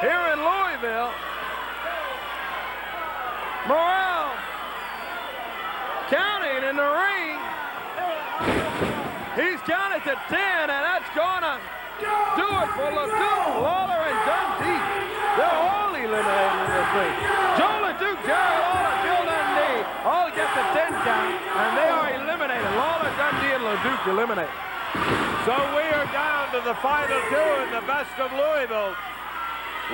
Here in Louisville. Morrell counting in the ring. He's counted to 10, and that's gonna do it for LeDoux, Lawler, and Dundee. They're all eliminated in this ring. Joe LeDoux, Jerry Lawler, Bill Dundee all get the 10 count, and they are eliminated. Lawler, Dundee, and LeDoux eliminated. So we are down to the final two in the best of Louisville.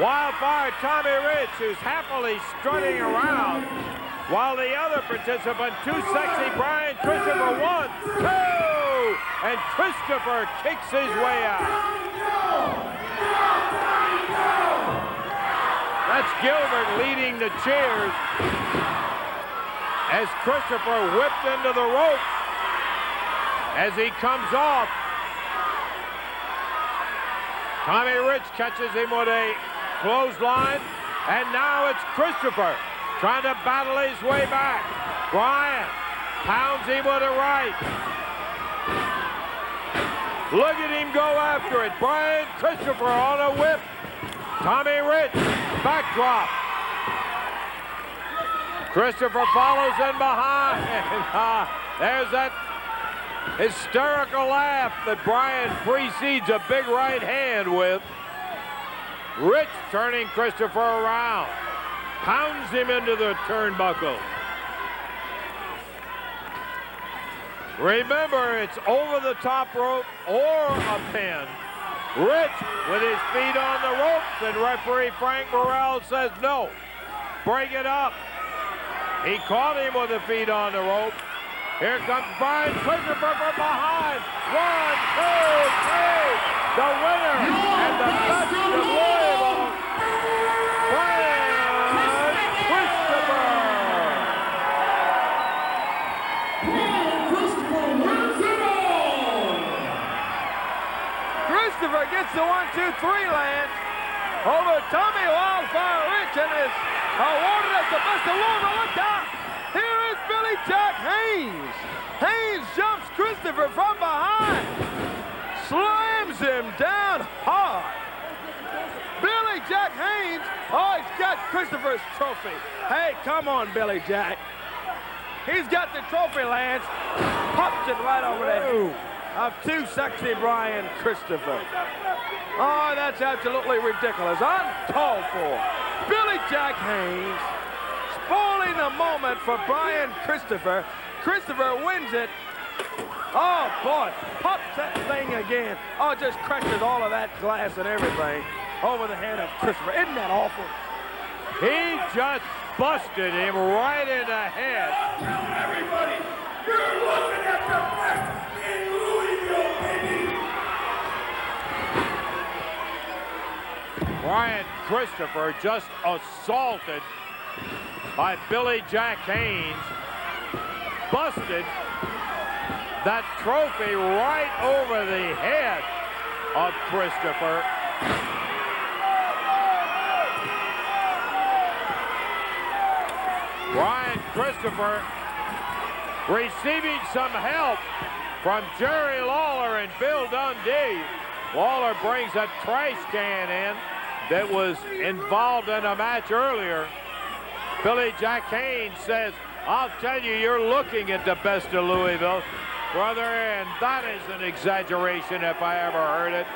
Wildfire Tommy Rich, who's happily strutting around, while the other participant, Too Sexy Brian Christopher, 1, 2, and Christopher kicks his way out. That's Gilbert leading the cheers as Christopher whipped into the rope as he comes off. Tommy Rich catches him with a clothesline, and now it's Christopher trying to battle his way back. Brian pounds him with a right. Look at him go after it. Brian Christopher on a whip. Tommy Rich, backdrop. Christopher follows in behind. There's that hysterical laugh that Brian precedes a big right hand with. Rich turning Christopher around. Pounds him into the turnbuckle. Remember, it's over the top rope or a pin. Rich with his feet on the ropes, and referee Frank Morrell says no. Break it up. He caught him with the feet on the rope. Here comes Brian Christopher from behind. 1, 2, 3. The winner and the best of Louisville, Brian Christopher. Christopher wins it all! Christopher gets the 1, 2, 3 Lance over Tommy Wildfire Rich and is awarded as the best of Louisville. Look out! Here is Billy Jack Haynes. Haynes jumps Christopher from behind. Slams him down hard. Billy Jack Haynes, oh, he's got Christopher's trophy. Hey, come on, Billy Jack. He's got the trophy, Lance. Pops it right over the head of Too Sexy Brian Christopher. Oh, that's absolutely ridiculous. Uncalled for. Billy Jack Haynes spoiling the moment for Brian Christopher. Christopher wins it. Oh, boy, pops that thing again. Oh, just crushes all of that glass and everything over the head of Christopher. Isn't that awful? He just busted him right in the head. Now, everybody, you're looking at the best in Louisville, baby! Brian Christopher just assaulted by Billy Jack Haynes. Busted that trophy right over the head of Christopher. Brian Christopher receiving some help from Jerry Lawler and Bill Dundee. Lawler brings a trash can in that was involved in a match earlier. Billy Jack Haynes says, I'll tell you, you're looking at the best of Louisville, brother, and that is an exaggeration if I ever heard it.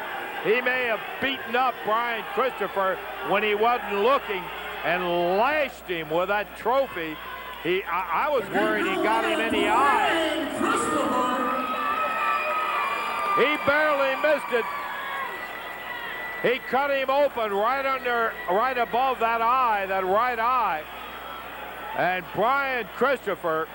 He may have beaten up Brian Christopher when he wasn't looking and lashed him with that trophy. I was worried he got him in the eye. He barely missed it. He cut him open right above that eye, that right eye. And Brian Christopher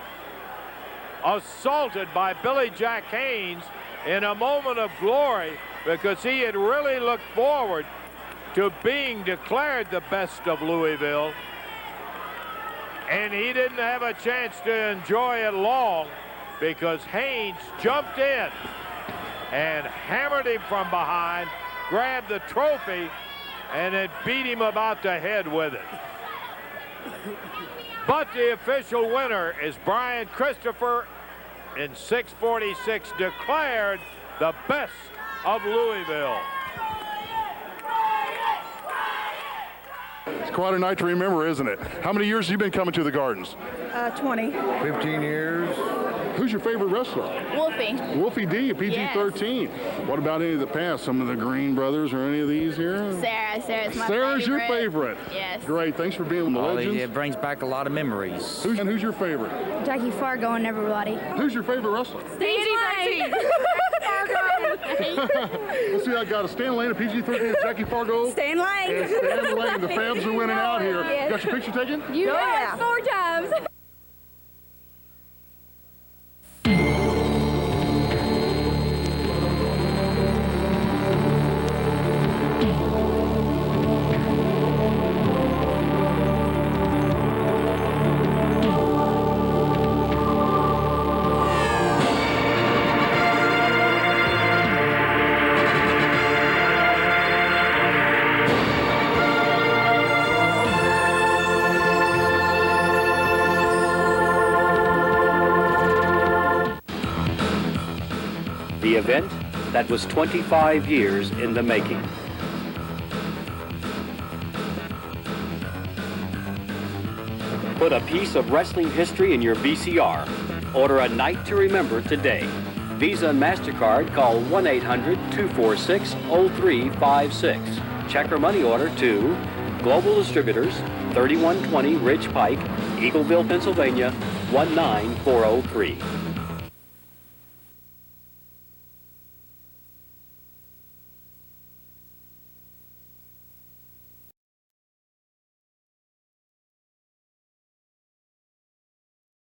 assaulted by Billy Jack Haynes in a moment of glory because he had really looked forward to being declared the best of Louisville. And he didn't have a chance to enjoy it long because Haynes jumped in and hammered him from behind, grabbed the trophy, and then beat him about the head with it. But the official winner is Brian Christopher in 6:46, declared the best of Louisville. It's quite a night to remember, isn't it? How many years have you been coming to the Gardens? 20. 15 years. Who's your favorite wrestler? Wolfie. Wolfie D, a PG-13. Yes. What about any of the past? Some of the Green brothers or any of these here? Sarah's my Sarah's favorite. your favorite? Yes. Great, thanks for being on the Legends. It brings back a lot of memories. Who's your favorite? Jackie Fargo and everybody. Who's your favorite wrestler? PG-13. Let's see, I got a Stan Lane, a PG-13, Jackie Fargo. Stan Lane. And Stan Lane. The Fabs are winning out here. Yes. Got your picture taken? You have 4 times. The event that was 25 years in the making. Put a piece of wrestling history in your VCR. Order a night to remember today. Visa and MasterCard, call 1-800-246-0356. Check or money order to Global Distributors, 3120 Ridge Pike, Eagleville, Pennsylvania, 19403.